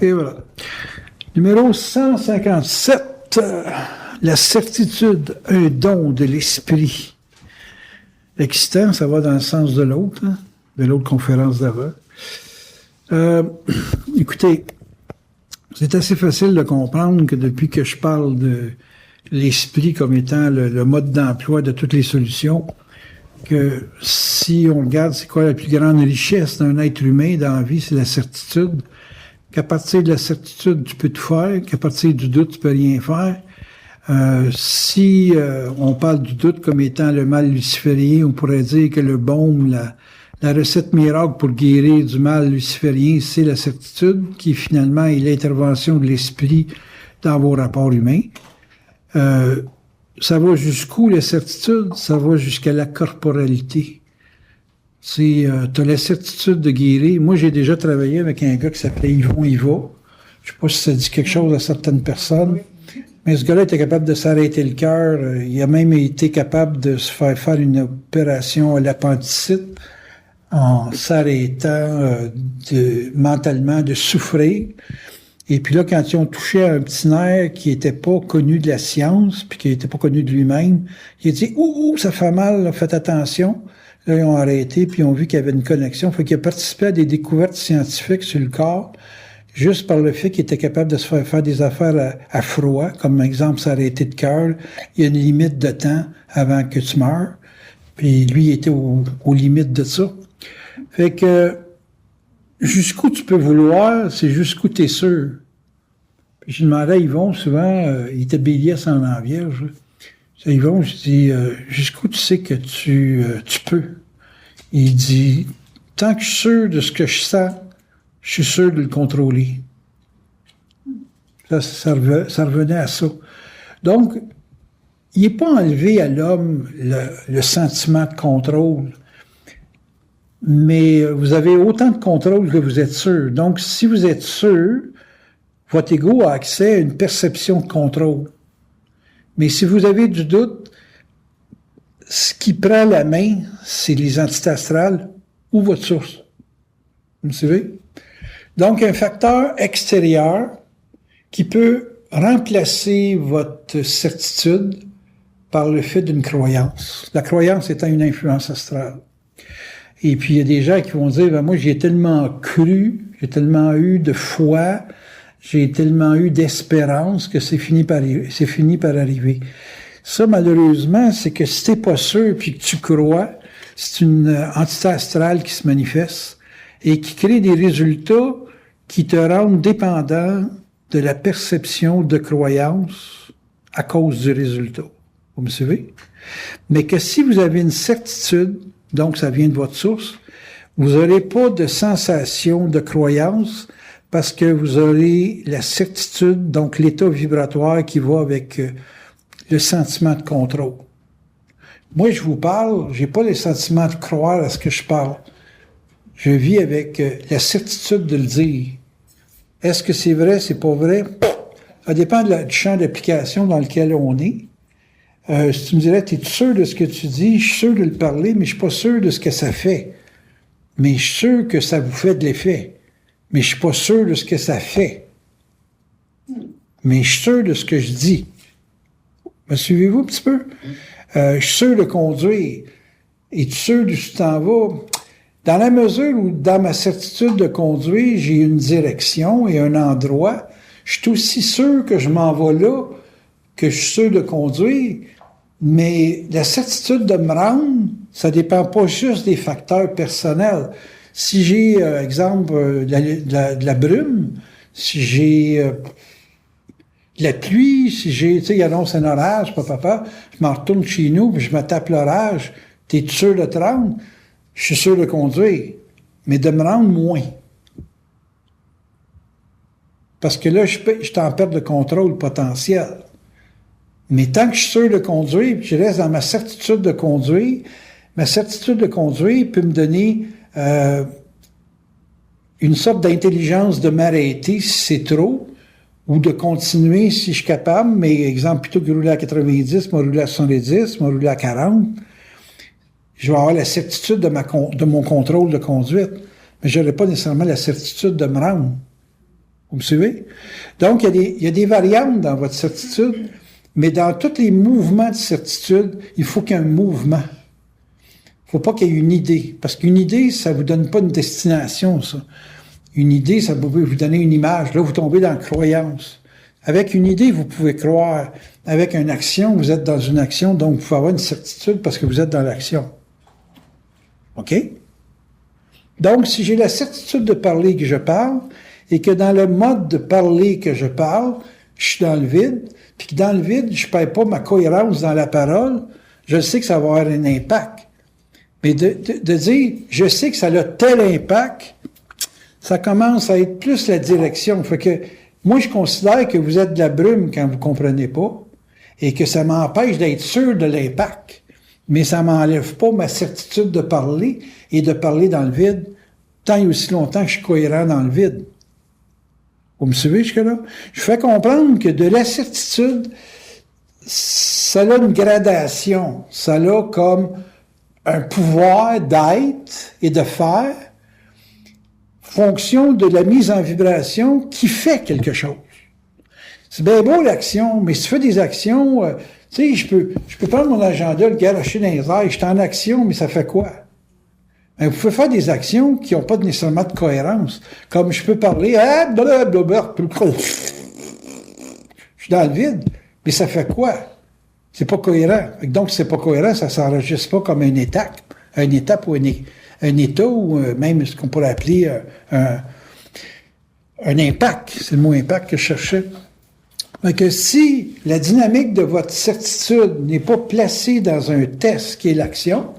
Et voilà. Numéro 157. La certitude, un don de l'esprit. Excitant, ça va dans le sens de l'autre, hein, de l'autre conférence d'avant. Écoutez, c'est assez facile de comprendre que depuis que je parle de l'esprit comme étant le mode d'emploi de toutes les solutions, que si on regarde c'est quoi la plus grande richesse d'un être humain dans la vie, c'est la certitude. Qu'à partir de la certitude, tu peux tout faire, qu'à partir du doute, tu peux rien faire. Si on parle du doute comme étant le mal luciférien, on pourrait dire que le baume, la recette miracle pour guérir du mal luciférien, c'est la certitude, qui finalement est l'intervention de l'esprit dans vos rapports humains. Ça va jusqu'où la certitude? Ça va jusqu'à la corporalité. Tu as la certitude de guérir. Moi, j'ai déjà travaillé avec un gars qui s'appelait Yvon Iva. Je sais pas si ça dit quelque chose à certaines personnes. Mais ce gars-là était capable de s'arrêter le cœur. Il a même été capable de se faire une opération à l'appendicite en s'arrêtant mentalement de souffrir. Et puis là, quand ils ont touché à un petit nerf qui n'était pas connu de la science, puis qui n'était pas connu de lui-même, il a dit « Ouh, ça fait mal, là, faites attention ». Là, ils ont arrêté, puis ils ont vu qu'il y avait une connexion. Fait qu'il a participé à des découvertes scientifiques sur le corps, juste par le fait qu'il était capable de se faire des affaires à froid, comme par exemple s'arrêter de cœur. Il y a une limite de temps avant que tu meurs. Puis lui, il était aux limites de ça. Fait que jusqu'où tu peux vouloir, c'est jusqu'où tu es sûr. Puis je demandais à Yvon, souvent, il était bélier sans l'envierge. C'est Yvon, je dis, jusqu'où tu sais que tu peux? Il dit, tant que je suis sûr de ce que je sens, je suis sûr de le contrôler. Ça revenait à ça. Donc, il n'est pas enlevé à l'homme le sentiment de contrôle, mais vous avez autant de contrôle que vous êtes sûr. Donc, si vous êtes sûr, votre ego a accès à une perception de contrôle. Mais si vous avez du doute, ce qui prend la main, c'est les entités astrales ou votre source. Vous me suivez? Donc, un facteur extérieur qui peut remplacer votre certitude par le fait d'une croyance. La croyance étant une influence astrale. Et puis, il y a des gens qui vont dire, ben, moi, j'ai tellement cru, j'ai tellement eu de foi, j'ai tellement eu d'espérance que c'est fini par arriver. Ça, malheureusement, c'est que si t'es pas sûr puis que tu crois, c'est une entité astrale qui se manifeste et qui crée des résultats qui te rendent dépendant de la perception de croyance à cause du résultat. Vous me suivez? Mais que si vous avez une certitude, donc ça vient de votre source, vous n'aurez pas de sensation de croyance parce que vous aurez la certitude, donc l'état vibratoire qui va avec le sentiment de contrôle. Moi, je vous parle, j'ai pas le sentiment de croire à ce que je parle. Je vis avec la certitude de le dire. Est-ce que c'est vrai, c'est pas vrai? Ça dépend du champ d'application dans lequel on est. Si tu me dirais, es-tu sûr de ce que tu dis? Je suis sûr de le parler, mais je suis pas sûr de ce que ça fait. Mais je suis sûr que ça vous fait de l'effet. Mais je suis pas sûr de ce que ça fait. Mais je suis sûr de ce que je dis. Me suivez-vous un petit peu? Je suis sûr de conduire. Es-tu sûr d'où tu t'en vas? Dans la mesure où, dans ma certitude de conduire, j'ai une direction et un endroit, je suis aussi sûr que je m'en vais là, que je suis sûr de conduire, mais la certitude de me rendre, ça dépend pas juste des facteurs personnels. Si j'ai, exemple, de la brume, si j'ai de la pluie, si j'ai, tu sais, il annonce un orage, papa, je m'en retourne chez nous, puis je me tape l'orage, t'es sûr de te rendre? Je suis sûr de conduire, mais de me rendre moins. Parce que là, je suis en perte de contrôle potentiel. Mais tant que je suis sûr de conduire, puis je reste dans ma certitude de conduire peut me donner une sorte d'intelligence de m'arrêter si c'est trop, ou de continuer si je suis capable, mais exemple, plutôt que de rouler à 90, moi rouler à 70, moi rouler à 40, je vais avoir la certitude de mon contrôle de conduite, mais je n'aurai pas nécessairement la certitude de me rendre. Vous me suivez? Donc, il y a des variantes dans votre certitude, mais dans tous les mouvements de certitude, il faut qu'il y ait un mouvement. Il ne faut pas qu'il y ait une idée. Parce qu'une idée, ça ne vous donne pas une destination, ça. Une idée, ça peut vous donner une image. Là, vous tombez dans la croyance. Avec une idée, vous pouvez croire. Avec une action, vous êtes dans une action, donc vous pouvez avoir une certitude parce que vous êtes dans l'action. OK? Donc, si j'ai la certitude de parler que je parle, et que dans le mode de parler que je parle, je suis dans le vide, puis que dans le vide, je ne perds pas ma cohérence dans la parole, je sais que ça va avoir un impact. Mais de dire, je sais que ça a tel impact, ça commence à être plus la direction. Fait que, moi, je considère que vous êtes de la brume quand vous comprenez pas, et que ça m'empêche d'être sûr de l'impact. Mais ça m'enlève pas ma certitude de parler, et de parler dans le vide, tant et aussi longtemps que je suis cohérent dans le vide. Vous me suivez jusque-là? Je fais comprendre que de la certitude, ça a une gradation. Ça a comme un pouvoir d'être et de faire, fonction de la mise en vibration qui fait quelque chose. C'est bien beau l'action, mais si tu fais des actions, tu sais, je peux prendre mon agenda, le garocher dans les airs, je suis en action, mais ça fait quoi? Ben, vous pouvez faire des actions qui n'ont pas nécessairement de cohérence. Comme je peux parler, je suis dans le vide, mais ça fait quoi? C'est pas cohérent. Donc, si c'est pas cohérent, ça s'enregistre pas comme une étape ou un état, ou même ce qu'on pourrait appeler un impact. C'est le mot impact que je cherchais. Donc, si la dynamique de votre certitude n'est pas placée dans un test qui est l'action,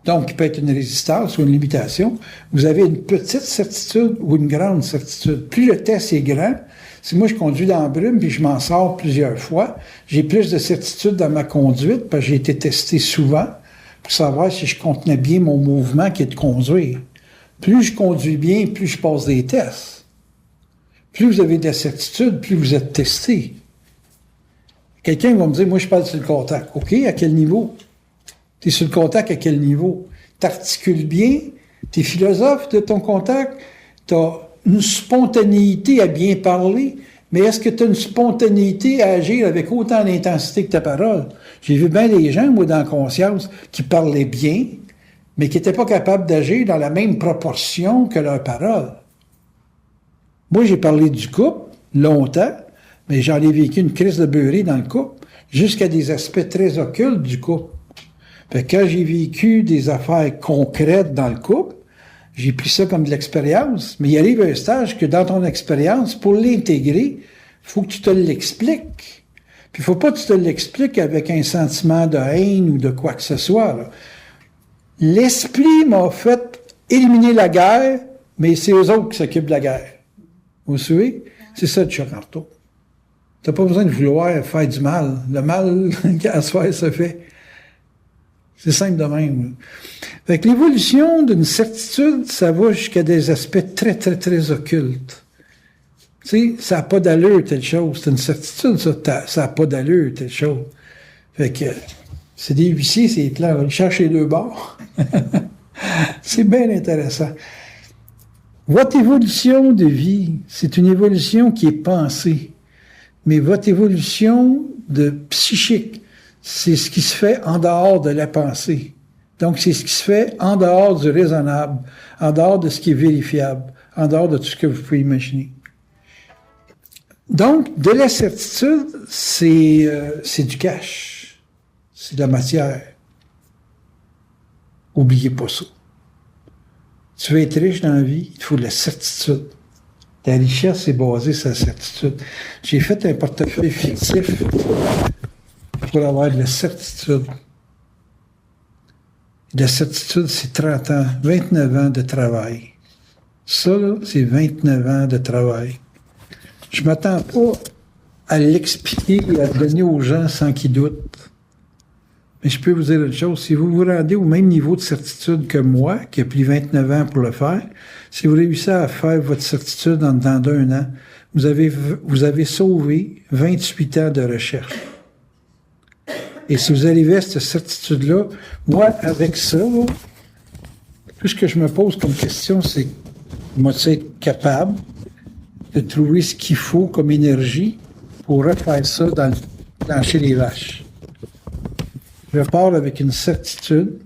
donc qui peut être une résistance ou une limitation, vous avez une petite certitude ou une grande certitude. Plus le test est grand, si moi je conduis dans la brume puis je m'en sors plusieurs fois, j'ai plus de certitude dans ma conduite parce que j'ai été testé souvent pour savoir si je contenais bien mon mouvement qui est de conduire. Plus je conduis bien, plus je passe des tests. Plus vous avez de la certitude, plus vous êtes testé. Quelqu'un va me dire, moi je parle sur le contact. OK, à quel niveau? Tu es sur le contact à quel niveau? T'articules bien? Tu es philosophe de ton contact? Tu as une spontanéité à bien parler? Mais est-ce que tu as une spontanéité à agir avec autant d'intensité que ta parole? J'ai vu bien des gens, moi, dans la conscience, qui parlaient bien, mais qui n'étaient pas capables d'agir dans la même proportion que leur parole. Moi, j'ai parlé du couple longtemps, mais j'en ai vécu une crise de beurrée dans le couple, jusqu'à des aspects très occultes du couple. Fait que quand j'ai vécu des affaires concrètes dans le couple, j'ai pris ça comme de l'expérience, mais il arrive un stage que dans ton expérience, pour l'intégrer, il faut que tu te l'expliques. Puis il faut pas que tu te l'expliques avec un sentiment de haine ou de quoi que ce soit, là. L'esprit m'a fait éliminer la guerre, mais c'est eux autres qui s'occupent de la guerre. Vous suivez? C'est ça le Choc-marteau. T'as pas besoin de vouloir faire du mal. Le mal, à se faire, se fait. C'est simple de même. Fait que l'évolution d'une certitude, ça va jusqu'à des aspects très, très, très occultes. Tu sais, ça n'a pas d'allure, telle chose. C'est une certitude, ça n'a pas d'allure, telle chose. Fait que, c'est des huissiers, c'est clair. Ils cherchent les deux bords. C'est bien intéressant. Votre évolution de vie, c'est une évolution qui est pensée. Mais votre évolution de psychique, c'est ce qui se fait en dehors de la pensée. Donc, c'est ce qui se fait en dehors du raisonnable, en dehors de ce qui est vérifiable, en dehors de tout ce que vous pouvez imaginer. Donc, de la certitude, c'est du cash. C'est de la matière. Oubliez pas ça. Tu veux être riche dans la vie, il te faut de la certitude. La richesse est basée sur la certitude. J'ai fait un portefeuille fictif pour avoir de la certitude. La certitude, c'est 30 ans, 29 ans de travail. Ça, là, c'est 29 ans de travail. Je m'attends pas à l'expliquer et à le donner aux gens sans qu'ils doutent. Mais je peux vous dire une chose, si vous vous rendez au même niveau de certitude que moi, qui a pris 29 ans pour le faire, si vous réussissez à faire votre certitude en dedans d'un an, vous avez sauvé 28 ans de recherche. Et si vous arrivez à cette certitude-là, moi, avec ça, tout ce que je me pose comme question, c'est, moi, tu être capable de trouver ce qu'il faut comme énergie pour refaire ça chez les vaches. Je pars avec une certitude,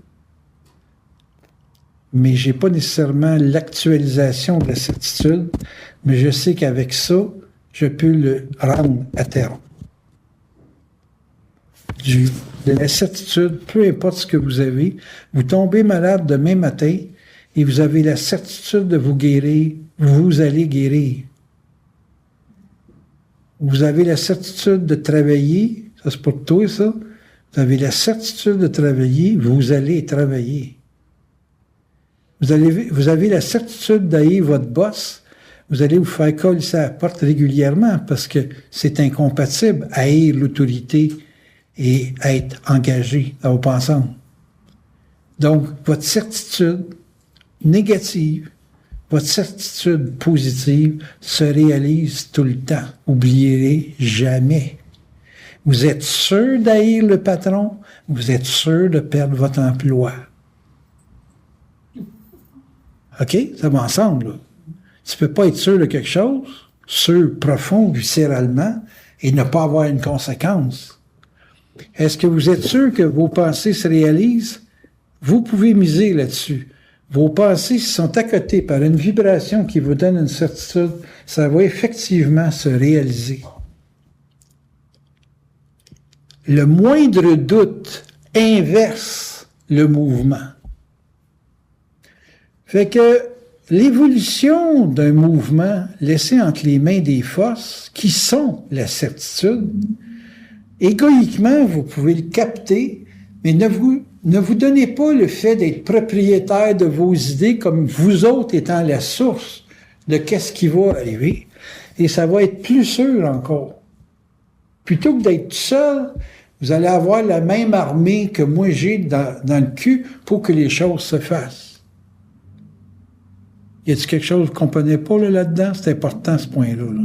mais j'ai pas nécessairement l'actualisation de la certitude, mais je sais qu'avec ça, je peux le rendre à terme. De la certitude, peu importe ce que vous avez, vous tombez malade demain matin et vous avez la certitude de vous guérir, vous allez guérir. Vous avez la certitude de travailler, ça c'est pour toi ça, vous avez la certitude de travailler, vous allez travailler. Vous avez la certitude d'haïr votre boss, vous allez vous faire coller à la porte régulièrement parce que c'est incompatible, haïr l'autorité et être engagé dans vos pensées. Donc, votre certitude négative, votre certitude positive se réalise tout le temps. Oubliez-les jamais. Vous êtes sûr d'haïr le patron, vous êtes sûr de perdre votre emploi. OK? Ça va ensemble, là. Tu peux pas être sûr de quelque chose, sûr, profond, viscéralement, et ne pas avoir une conséquence. Est-ce que vous êtes sûr que vos pensées se réalisent? Vous pouvez miser là-dessus. Vos pensées sont accotées par une vibration qui vous donne une certitude, ça va effectivement se réaliser. Le moindre doute inverse le mouvement. Fait que l'évolution d'un mouvement laissé entre les mains des forces, qui sont la certitude, égoïquement, vous pouvez le capter, mais ne vous donnez pas le fait d'être propriétaire de vos idées comme vous autres étant la source de qu'est-ce qui va arriver. Et ça va être plus sûr encore. Plutôt que d'être seul, vous allez avoir la même armée que moi j'ai dans le cul pour que les choses se fassent. Y a-t-il quelque chose que vous ne comprenez pas là-dedans? C'est important ce point-là. Là.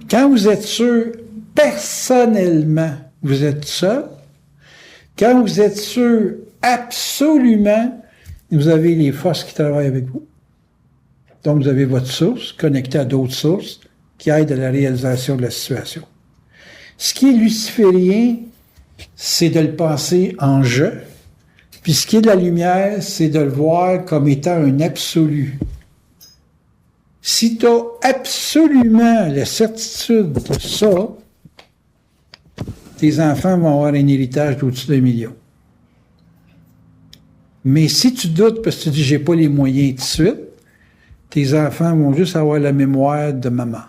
Quand vous êtes sûr, personnellement, vous êtes seul. Quand vous êtes sûr, absolument, vous avez les forces qui travaillent avec vous. Donc, vous avez votre source connectée à d'autres sources qui aident à la réalisation de la situation. Ce qui est luciférien, c'est de le penser en je. Puis ce qui est de la lumière, c'est de le voir comme étant un absolu. Si tu as absolument la certitude de ça, tes enfants vont avoir un héritage d'au-dessus d'1 million. Mais si tu doutes parce que tu dis « j'ai pas les moyens tout de suite », tes enfants vont juste avoir la mémoire de maman.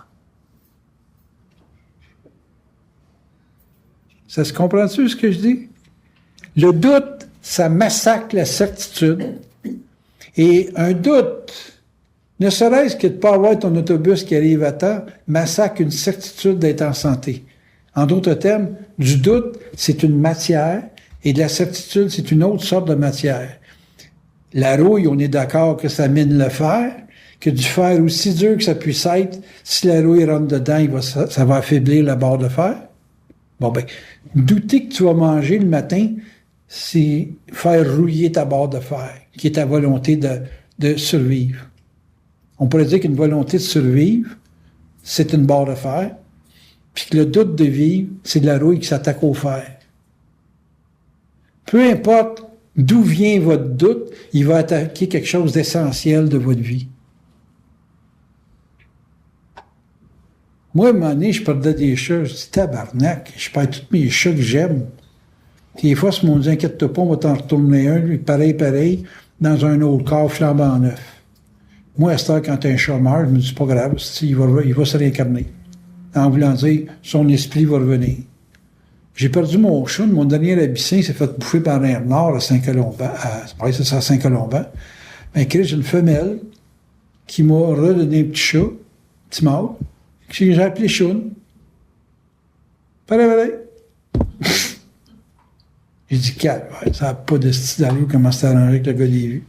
Ça se comprend-tu ce que je dis? Le doute, ça massacre la certitude. Et un doute, ne serait-ce que de ne pas avoir ton autobus qui arrive à temps, massacre une certitude d'être en santé. En d'autres termes, du doute, c'est une matière, et de la certitude, c'est une autre sorte de matière. La rouille, on est d'accord que ça mine le fer, que du fer, aussi dur que ça puisse être, si la rouille rentre dedans, ça va affaiblir la barre de fer. Bon ben, douter que tu vas manger le matin, c'est faire rouiller ta barre de fer, qui est ta volonté de survivre. On pourrait dire qu'une volonté de survivre, c'est une barre de fer, puis que le doute de vivre, c'est de la rouille qui s'attaque au fer. Peu importe d'où vient votre doute, il va attaquer quelque chose d'essentiel de votre vie. Moi, à un moment donné, je perdais des chats, je dis tabarnak, je perds tous mes chats que j'aime. Puis des fois, si on dit inquiète-toi pas, on va t'en retourner un, lui, pareil, dans un autre corps flambant neuf. Moi, à cette heure, quand t'es un chat meurt, je me dis c'est pas grave, il va se réincarner. En voulant dire, son esprit va revenir. J'ai perdu mon chat, mon dernier abyssin s'est fait bouffer par un renard à Saint-Colomban. C'est ça, à Saint-Colomban. Ben, j'ai une femelle qui m'a redonné un petit chat, petit mâle, que j'ai appelé Choune. Pareil. J'ai dit, calme, ça n'a pas de style d'allure, comment c'est arrangé avec le gars des vues.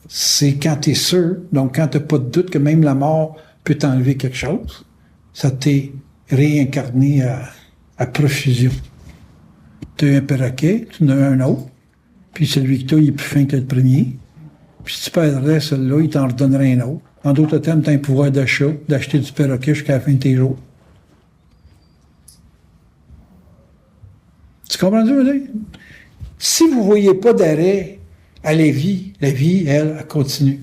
C'est quand tu es sûr, donc quand tu n'as pas de doute que même la mort peut t'enlever quelque chose, ça t'est réincarné à profusion. Tu as un perroquet, tu en as un autre, puis celui que tu as, il est plus fin que le premier. Puis si tu perdrais celui-là, il t'en redonnerait un autre. En d'autres termes, tu as un pouvoir d'achat, d'acheter du perroquet jusqu'à la fin de tes jours. Tu comprends ce que je veux dire? Si vous ne voyez pas d'arrêt à la vie, elle continue.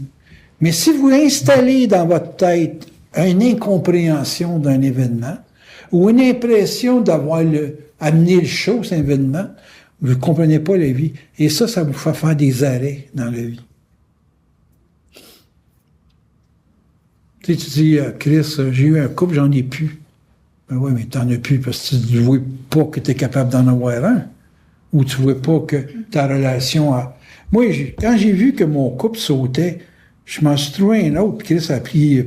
Mais si vous installez dans votre tête une incompréhension d'un événement ou une impression d'avoir amené le show, cet événement, vous ne comprenez pas la vie. Et ça vous fait faire des arrêts dans la vie. Tu sais, tu dis, Chris, j'ai eu un couple, j'en ai plus. Ben oui, mais t'en as plus parce que tu ne vois pas que tu es capable d'en avoir un. Ou tu ne vois pas que ta relation a... Moi, quand j'ai vu que mon couple sautait, je m'en suis trouvé un autre, puis Chris a pris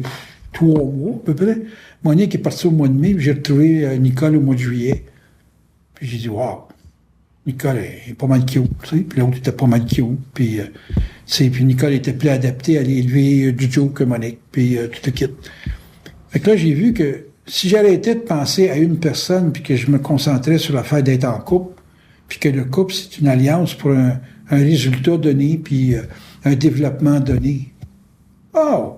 3 mois, à peu près. Monique est partie au mois de mai, puis j'ai retrouvé Nicole au mois de juillet. Puis j'ai dit, wow, Nicole est pas mal cute, tu sais, puis l'autre était pas mal cute, puis, puis Nicole était plus adaptée à aller élever du Joe que Monique, puis tout le kit. Fait que là, j'ai vu que si j'arrêtais de penser à une personne, puis que je me concentrais sur l'affaire d'être en couple, puis que le couple, c'est une alliance pour un résultat donné, puis un développement donné. Oh!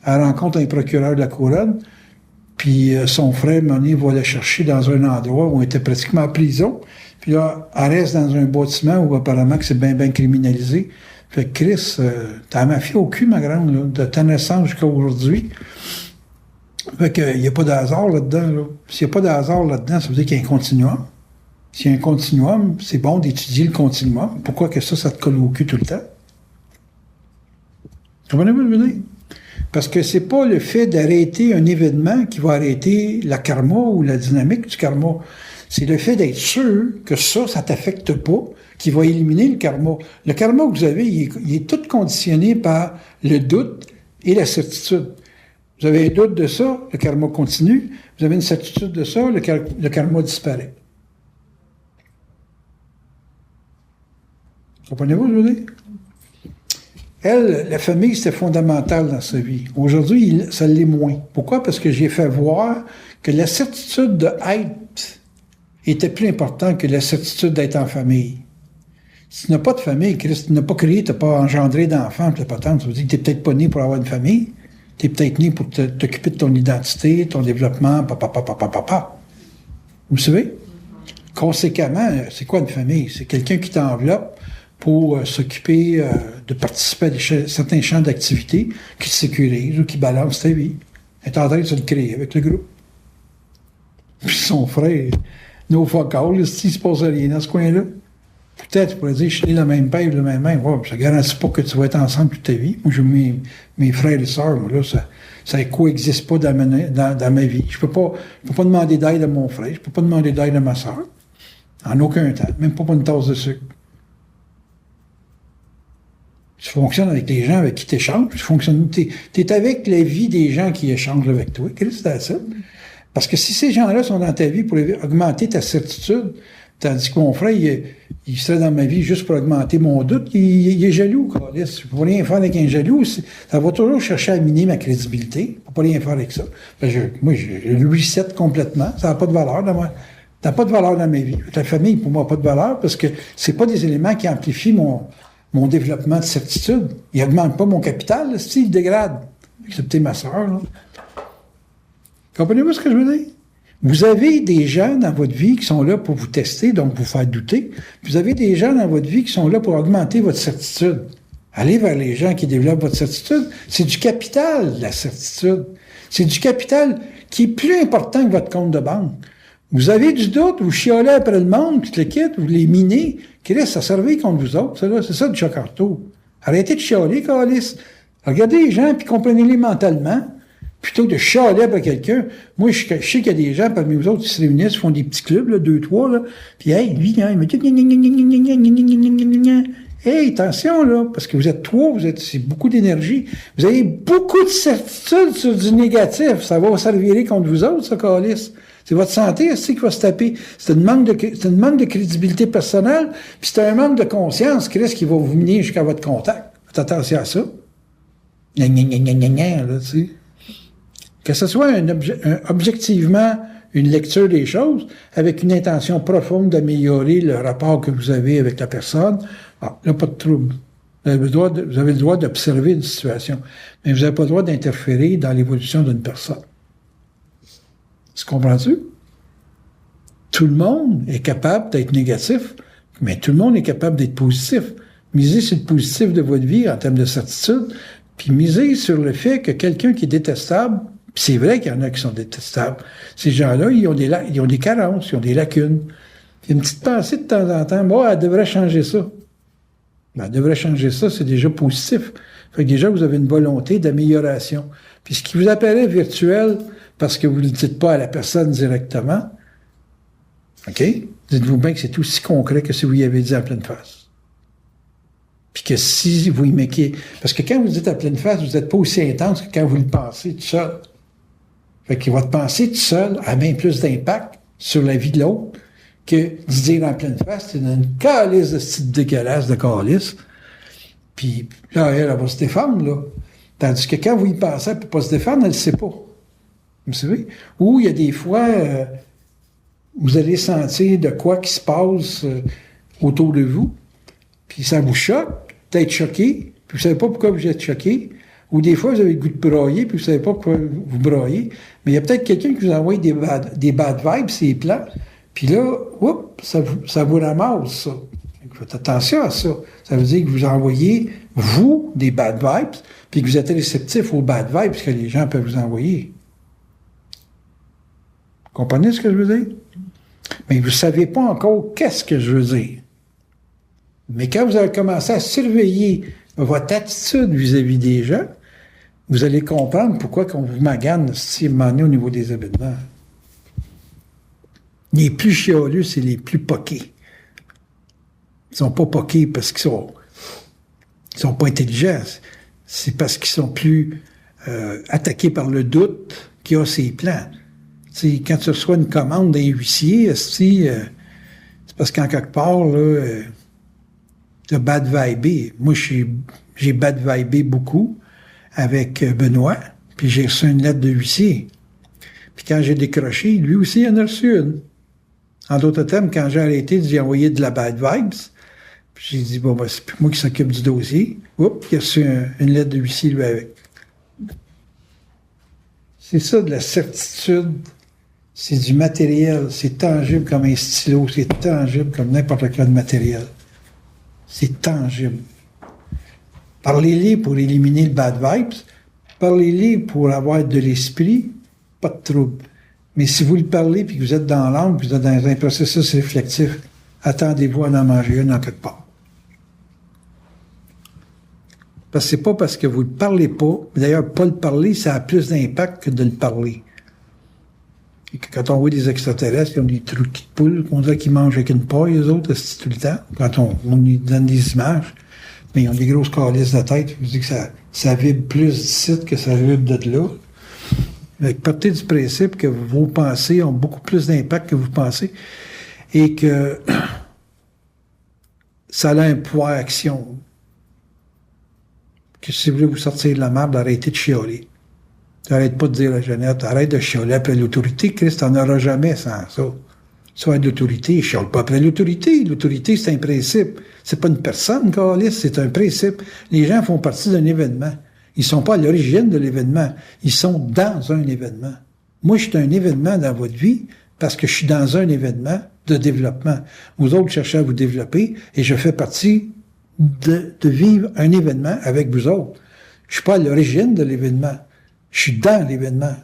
Elle rencontre un procureur de la couronne, puis son frère, Monique, va le chercher dans un endroit où on était pratiquement en prison, puis là, elle reste dans un bâtiment où apparemment que c'est bien criminalisé. Fait que Chris, t'as ma fille au cul, ma grande, là, de ta naissance jusqu'à aujourd'hui. Fait qu'il n'y a pas de hasard là-dedans. Là. S'il n'y a pas de hasard là-dedans, ça veut dire qu'il y a un continuum. S'il y a un continuum, c'est bon d'étudier le continuum. Pourquoi que ça te colle au cul tout le temps? Comprenez-vous ce que je veux dire? Parce que c'est pas le fait d'arrêter un événement qui va arrêter la karma ou la dynamique du karma. C'est le fait d'être sûr que ça t'affecte pas, qui va éliminer le karma. Le karma que vous avez, il est tout conditionné par le doute et la certitude. Vous avez un doute de ça, le karma continue. Vous avez une certitude de ça, le karma disparaît. Comprenez-vous, je veux dire? Elle, la famille, c'était fondamental dans sa vie. Aujourd'hui, ça l'est moins. Pourquoi? Parce que j'ai fait voir que la certitude d'être était plus importante que la certitude d'être en famille. Si tu n'as pas de famille, Christ, tu n'as pas créé, tu n'as pas engendré d'enfants, puis la patente, ça veut dire que tu n'es peut-être pas né pour avoir une famille. Tu es peut-être né pour t'occuper de ton identité, ton développement, papa. Vous savez? Conséquemment, c'est quoi une famille? C'est quelqu'un qui t'enveloppe pour s'occuper de participer à certains champs d'activité qui te sécurisent ou qui balancent ta vie. Elle est en train de se le créer avec le groupe. Puis son frère, no fuck all, s'il se passe rien dans ce coin-là. Peut-être, tu pourrais dire, je suis le même père, le même mère. Ouais, ça ne garantit pas que tu vas être ensemble toute ta vie. Moi, j'ai mes frères et sœurs, moi, là, ça ne coexiste pas dans ma vie. Je peux pas demander d'aide à mon frère, je peux pas demander d'aide à ma sœur. En aucun temps. Même pas pour une tasse de sucre. Tu fonctionnes avec les gens avec qui tu échanges. T'es avec la vie des gens qui échangent avec toi. Qu'est-ce que c'est ça? Parce que si ces gens-là sont dans ta vie pour augmenter ta certitude, tandis que mon frère, il serait dans ma vie juste pour augmenter mon doute, il est jaloux, câlisse. Je ne peux rien faire avec un jaloux. Ça va toujours chercher à miner ma crédibilité. Je ne peux pas rien faire avec ça. Moi, je le reset complètement. Ça n'a pas de valeur dans moi. Ça n'a pas de valeur dans ma vie. La famille, pour moi, n'a pas de valeur parce que c'est pas des éléments qui amplifient mon développement de certitude. Il n'augmente pas mon capital, il dégrade. Excepté ma soeur. Là. Comprenez-vous ce que je veux dire? Vous avez des gens dans votre vie qui sont là pour vous tester, donc vous faire douter. Vous avez des gens dans votre vie qui sont là pour augmenter votre certitude. Allez vers les gens qui développent votre certitude. C'est du capital, la certitude. C'est du capital qui est plus important que votre compte de banque. Vous avez du doute, vous chiolez après le monde, puis le quitte, vous les minez. Chris, ça servait contre vous autres, ça, là. C'est ça du choc-arteau. Arrêtez de chialer, câlisse. Regardez les gens, puis comprenez-les mentalement. Plutôt que de chialer après quelqu'un. Moi, je sais qu'il y a des gens parmi vous autres qui se réunissent, font des petits clubs, là, 2, 3, là. Puis, hey, lui, il me dit, hey, attention, là, parce que vous êtes 3, c'est beaucoup d'énergie. Vous avez beaucoup de certitude sur du négatif. Ça va servir contre vous autres, ça, câlisse. C'est votre santé aussi qui va se taper. C'est une manque de crédibilité personnelle, puis c'est un manque de conscience, Chris, qui va vous miner jusqu'à votre contact. Faites attention à ça. Là, tu sais. Que ce soit objectivement une lecture des choses, avec une intention profonde d'améliorer le rapport que vous avez avec la personne, là, pas de trouble. Vous avez le droit d'observer une situation, mais vous n'avez pas le droit d'interférer dans l'évolution d'une personne. Tu comprends-tu? Tout le monde est capable d'être négatif, mais tout le monde est capable d'être positif. Misez sur le positif de votre vie en termes de certitude, puis misez sur le fait que quelqu'un qui est détestable, puis c'est vrai qu'il y en a qui sont détestables, ces gens-là, ils ont des carences, ils ont des lacunes. Il y a une petite pensée de temps en temps, bon, elle devrait changer ça. Ben, elle devrait changer ça, c'est déjà positif. Fait que déjà, vous avez une volonté d'amélioration. Puis ce qui vous apparaît virtuel, parce que vous ne le dites pas à la personne directement, OK? Dites-vous bien que c'est aussi concret que si vous y avez dit en pleine face. Puis que si vous y mettez... Parce que quand vous dites à pleine face, vous n'êtes pas aussi intense que quand vous le pensez tout seul. Fait que votre pensée tout seul a bien plus d'impact sur la vie de l'autre que de dire en pleine face, c'est une calice de style dégueulasse de calice. Puis là, elle va se défendre, là. Tandis que quand vous y pensez, elle ne peut pas se défendre, elle ne le sait pas. Vous savez? Ou il y a des fois... vous allez sentir de quoi qui se passe autour de vous, puis ça vous choque, peut-être choqué, puis vous ne savez pas pourquoi vous êtes choqué, ou des fois vous avez le goût de brailler, puis vous ne savez pas pourquoi vous braillez, mais il y a peut-être quelqu'un qui vous envoie des bad vibes, c'est plans, puis là, oups, ça vous ramasse, ça. Faites attention à ça. Ça veut dire que vous envoyez, vous, des bad vibes, puis que vous êtes réceptif aux bad vibes que les gens peuvent vous envoyer. Vous comprenez ce que je veux dire? Mais vous ne savez pas encore qu'est-ce que je veux dire. Mais quand vous allez commencer à surveiller votre attitude vis-à-vis des gens, vous allez comprendre pourquoi qu'on vous magane si à un moment donné au niveau des événements. Les plus chialeux, c'est les plus poqués. Ils ne sont pas poqués parce qu'ils sont pas intelligents. C'est parce qu'ils sont plus attaqués par le doute qu'il y a ses plans. T'sais, quand tu reçois une commande d'un huissier, c'est parce qu'en quelque part, là, tu as bad vibé. Moi, j'ai bad vibé beaucoup avec Benoît, puis j'ai reçu une lettre de huissier. Puis quand j'ai décroché, lui aussi en a reçu une. En d'autres termes, quand j'ai arrêté de lui envoyer de la bad vibes, puis j'ai dit, bon, ben, c'est plus moi qui s'occupe du dossier. Oups, il a reçu une lettre de huissier, lui, avec. C'est ça, de la certitude. C'est du matériel, c'est tangible comme un stylo, c'est tangible comme n'importe quel matériel. C'est tangible. Parlez-les pour éliminer le bad vibes, parlez-les pour avoir de l'esprit, pas de trouble. Mais si vous le parlez puis que vous êtes dans l'âme, puis vous êtes dans un processus réflexif, attendez-vous à en manger une en quelque part. Parce que c'est pas parce que vous ne le parlez pas, d'ailleurs, pas le parler, ça a plus d'impact que de le parler. Et que quand on voit des extraterrestres qui ont des trous de poule, on dirait qu'ils mangent avec une paille, eux autres, tout le temps, quand on lui donne des images, mais ils ont des grosses calices de tête, je dis que ça vibre plus d'ici que ça vibre de là. Avec partez du principe que vos pensées ont beaucoup plus d'impact que vous pensez, et que ça a un poids action. Que si vous voulez vous sortir de la merde, arrêtez de chialer. Arrête pas de dire à Jeannette, arrête de chialer après l'autorité, Christ, t'en auras jamais sans ça. Soit l'autorité, je chiale pas après l'autorité. L'autorité, c'est un principe. C'est pas une personne, Carlis, c'est un principe. Les gens font partie d'un événement. Ils sont pas à l'origine de l'événement. Ils sont dans un événement. Moi, je suis un événement dans votre vie parce que je suis dans un événement de développement. Vous autres cherchez à vous développer et je fais partie de vivre un événement avec vous autres. Je suis pas à l'origine de l'événement. Je suis dans l'événement.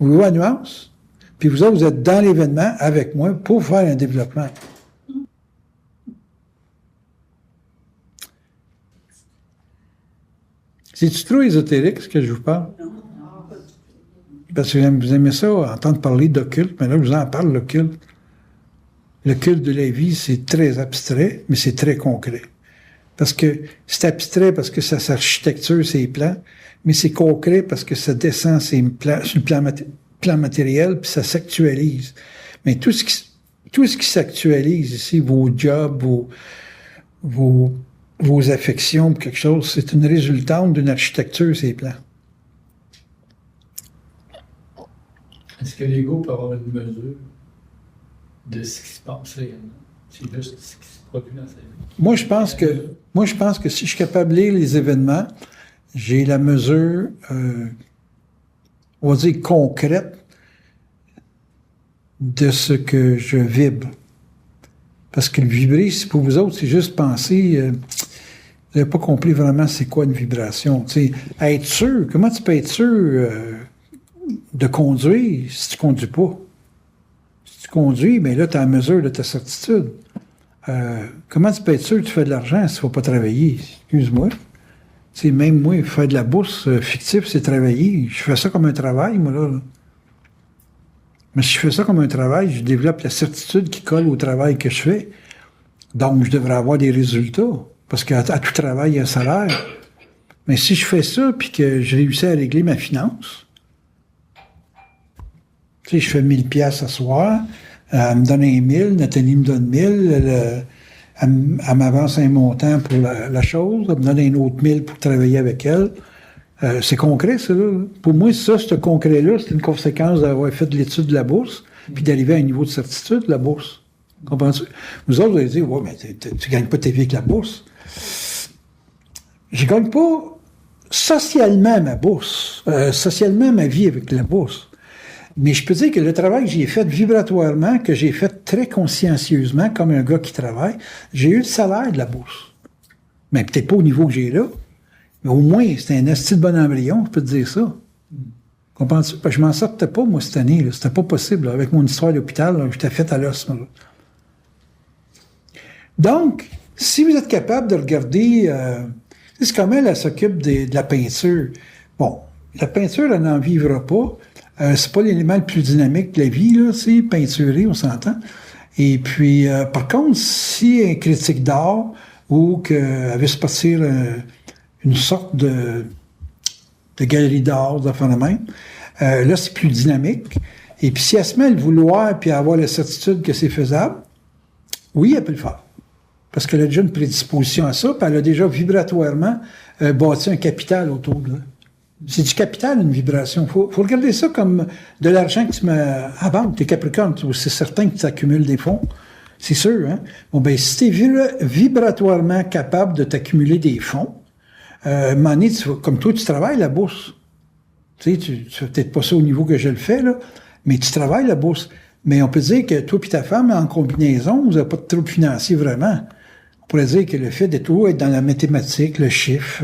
Vous voyez la nuance? Puis vous autres, vous êtes dans l'événement avec moi pour faire un développement. C'est-tu trop ésotérique, ce que je vous parle? Parce que vous aimez ça, entendre parler d'occulte, mais là, je vous en parle, l'occulte. Le culte de la vie, c'est très abstrait, mais c'est très concret. Parce que c'est abstrait parce que ça s'architecture ses plans, mais c'est concret parce que ça descend sur le plan matériel, puis ça s'actualise. Mais tout ce qui s'actualise ici, vos jobs, vos affections, quelque chose, c'est une résultante d'une architecture, ces plans. Est-ce que l'ego peut avoir une mesure de ce qui se passe réellement? C'est juste ce qui se produit dans sa vie. Moi, je pense que si je suis capable de lire les événements, j'ai la mesure, on va dire, concrète de ce que je vibre. Parce que le vibrer, pour vous autres, c'est juste penser, vous n'avez pas compris vraiment c'est quoi une vibration. Tu sais, être sûr, comment tu peux être sûr de conduire si tu ne conduis pas? Si tu conduis, bien là, tu as la mesure de ta certitude. Comment tu peux être sûr que tu fais de l'argent si tu ne vas pas travailler? Excuse-moi. Tu sais, même moi, faire de la bourse fictive, c'est travailler. Je fais ça comme un travail, moi, là. Mais si je fais ça comme un travail, je développe la certitude qui colle au travail que je fais. Donc, je devrais avoir des résultats. Parce qu'à tout travail, il y a un salaire. Mais si je fais ça, puis que je réussis à régler ma finance, tu sais, je fais 1000 piastres ce soir, elle me donne 1000, Nathalie me donne 1000, elle m'avance un montant pour la chose, elle me donne un autre 1000 pour travailler avec elle. C'est concret, ça, là. Pour moi, ça, ce concret-là, c'est une conséquence d'avoir fait de l'étude de la bourse, puis d'arriver à un niveau de certitude de la bourse. Comprends-tu? Vous autres, vous allez dire, ouais, mais tu gagnes pas ta vie avec la bourse. Je gagne pas socialement ma bourse, socialement ma vie avec la bourse. Mais je peux dire que le travail que j'ai fait vibratoirement, que j'ai fait très consciencieusement, comme un gars qui travaille, j'ai eu le salaire de la bourse. Mais peut-être pas au niveau que j'ai là. Mais au moins, c'était un esti de bon embryon, je peux te dire ça. Comprends-tu? Parce que je m'en sortais pas, moi, cette année. Là. C'était pas possible. Là. Avec mon histoire d'hôpital, j'étais fait à l'os. Donc, si vous êtes capable de regarder... c'est comment elle s'occupe de la peinture. Bon, la peinture, elle n'en vivra pas. C'est pas l'élément le plus dynamique de la vie, là. C'est peinturer, on s'entend. Et puis, par contre, si un critique d'art ou qu'elle veut se partir... une sorte de galerie d'art, d'affaires de même. Là, c'est plus dynamique. Et puis, si elle se met à le vouloir puis à avoir la certitude que c'est faisable, oui, elle peut le faire. Parce qu'elle a déjà une prédisposition à ça, puis elle a déjà vibratoirement bâti un capital autour de là. C'est du capital, une vibration. Faut regarder ça comme de l'argent que tu mets à banque. T'es Capricorne, c'est certain que tu accumules des fonds. C'est sûr, hein? Bon, ben, si t'es vibratoirement capable de t'accumuler des fonds, un moment donné, comme toi, tu travailles la bourse. Tu sais, tu fais peut-être pas ça au niveau que je le fais, là, mais tu travailles la bourse. Mais on peut dire que toi et ta femme, en combinaison, vous n'avez pas de trouble financier vraiment. On pourrait dire que le fait de tout être dans la mathématique, le chiffre,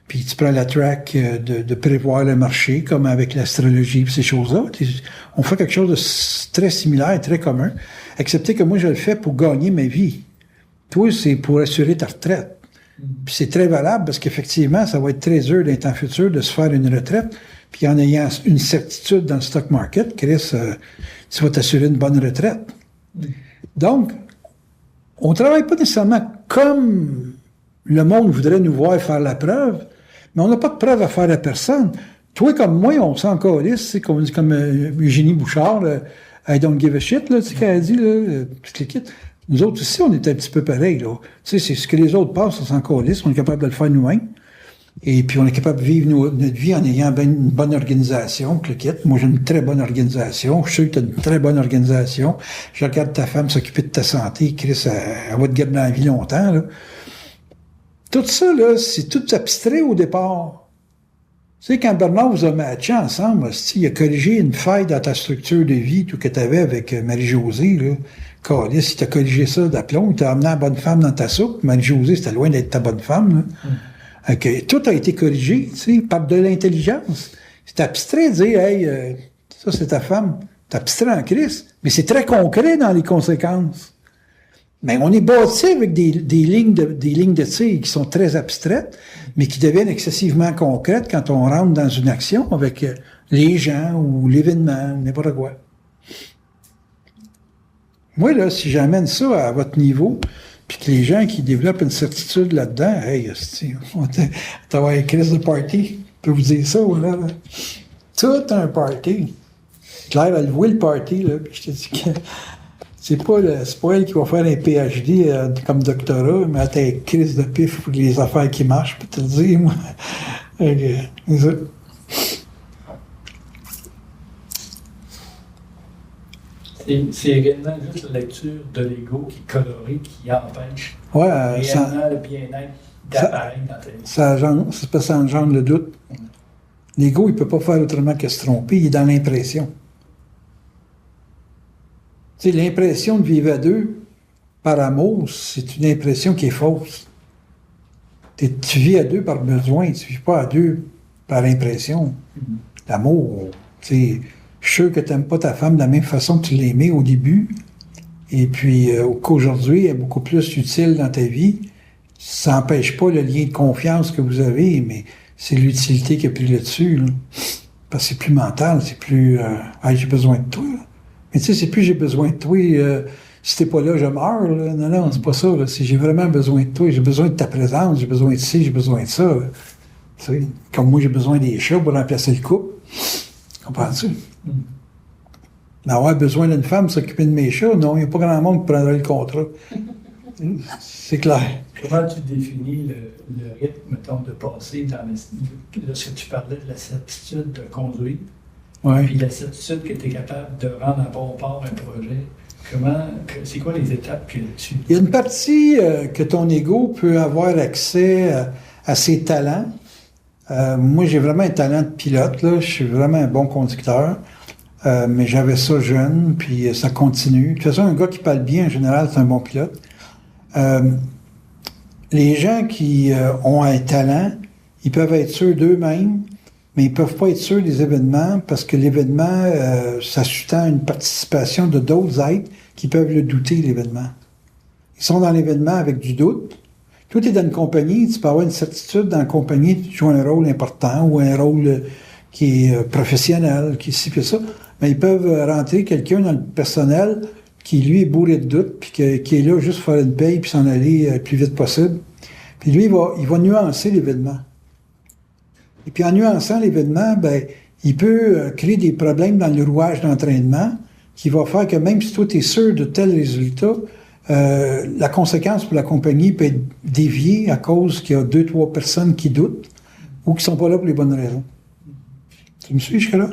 puis tu prends la track de prévoir le marché, comme avec l'astrologie et ces choses-là. On fait quelque chose de très similaire, très commun, excepté que moi, je le fais pour gagner ma vie. Toi, c'est pour assurer ta retraite. Puis c'est très valable parce qu'effectivement, ça va être très dur dans les temps futurs de se faire une retraite. Puis en ayant une certitude dans le stock market, Chris, tu vas t'assurer une bonne retraite. Donc, on ne travaille pas nécessairement comme le monde voudrait nous voir faire la preuve, mais on n'a pas de preuve à faire à personne. Toi comme moi, on s'en calisse, c'est comme Eugénie Bouchard, I don't give a shit, là, tu sais qu'elle a dit, là, nous autres aussi, on est un petit peu pareil, là. Tu sais, c'est ce que les autres passent, on s'en calisse, on est capable de le faire nous-mêmes. Et puis, on est capable de vivre notre vie en ayant une bonne organisation, cliquette. Moi, j'ai une très bonne organisation. Je suis sûr que tu as une très bonne organisation. Je regarde ta femme s'occuper de ta santé. Chris, elle va te garder dans la vie longtemps, là. Tout ça, là, c'est tout abstrait au départ. Tu sais, quand Bernard vous a matché ensemble, il a corrigé une faille dans ta structure de vie, tout que tu avais avec Marie-Josée, là. Calice, il t'a corrigé ça d'aplomb, il t'a amené la bonne femme dans ta soupe. Marie-Josée, c'était loin d'être ta bonne femme, là. Okay. Tout a été corrigé, tu sais, par de l'intelligence. C'est abstrait de dire, hey, ça c'est ta femme. C'est abstrait en Christ, mais c'est très concret dans les conséquences. Mais on est bâti avec des lignes de tir qui sont très abstraites, mais qui deviennent excessivement concrètes quand on rentre dans une action avec les gens ou l'événement, n'importe quoi. Moi, là, si j'amène ça à votre niveau, puis que les gens qui développent une certitude là-dedans, hey, on t'avoir une crise de party. Je peux vous dire ça, voilà. Là. Tout un party. Claire, elle voit le party, là, puis je te dis que c'est pas elle qui va faire un PhD comme doctorat, mais elle a une crise de pif pour les affaires qui marchent, je peux te le dire, moi. C'est réellement juste la lecture de l'ego qui est colorée, qui empêche Ouais, réellement le bien-être d'apparaître dans ta vie. c'est parce que ça engendre le doute. L'ego, il ne peut pas faire autrement que se tromper, il est dans l'impression. Tu sais, l'impression de vivre à deux par amour, c'est une impression qui est fausse. Tu vis à deux par besoin, tu ne vis pas à deux par impression. L'amour, tu sais, je suis sûr que tu n'aimes pas ta femme de la même façon que tu l'aimais au début, et puis qu'aujourd'hui, elle est beaucoup plus utile dans ta vie. Ça n'empêche pas le lien de confiance que vous avez, mais c'est l'utilité qui a pris là-dessus. Là. Parce que c'est plus mental, c'est plus j'ai besoin de toi. Là. Mais tu sais, c'est plus j'ai besoin de toi, si t'es pas là, je meurs. Là. Non, c'est pas ça. Là. C'est j'ai vraiment besoin de toi, j'ai besoin de ta présence, j'ai besoin de ci, j'ai besoin de ça. Tu sais, comme moi, j'ai besoin des chats pour remplacer le couple. Comprends-tu? Mais avoir besoin d'une femme pour s'occuper de mes chats, non, il n'y a pas grand monde qui prendrait le contrat. C'est clair. Comment tu définis le rythme, mettons, de passer dans lorsque tu parlais de la certitude de conduire, puis la certitude que tu es capable de rendre à bon port un projet, c'est quoi les étapes que tu... Il y a une partie que ton ego peut avoir accès à ses talents. Moi, j'ai vraiment un talent de pilote, là. Je suis vraiment un bon conducteur. Mais j'avais ça jeune, puis ça continue. De toute façon, un gars qui parle bien, en général, c'est un bon pilote. Les gens qui ont un talent, ils peuvent être sûrs d'eux-mêmes, mais ils ne peuvent pas être sûrs des événements parce que l'événement, ça sous-tend une participation de d'autres êtres qui peuvent le douter, l'événement. Ils sont dans l'événement avec du doute. Toi, tu es dans une compagnie, tu peux avoir une certitude dans la compagnie, tu joues un rôle important ou un rôle qui est professionnel, qui est ci, puis ça. Mais ils peuvent rentrer quelqu'un dans le personnel qui, lui, est bourré de doutes, puis qui est là juste pour faire une paye, puis s'en aller le plus vite possible. Puis lui, il va nuancer l'événement. Et puis en nuançant l'événement, ben, il peut créer des problèmes dans le rouage d'entraînement qui va faire que même si toi, tu es sûr de tel résultat, la conséquence pour la compagnie peut être déviée à cause qu'il y a 2-3 personnes qui doutent ou qui sont pas là pour les bonnes raisons. Tu me suis jusque-là?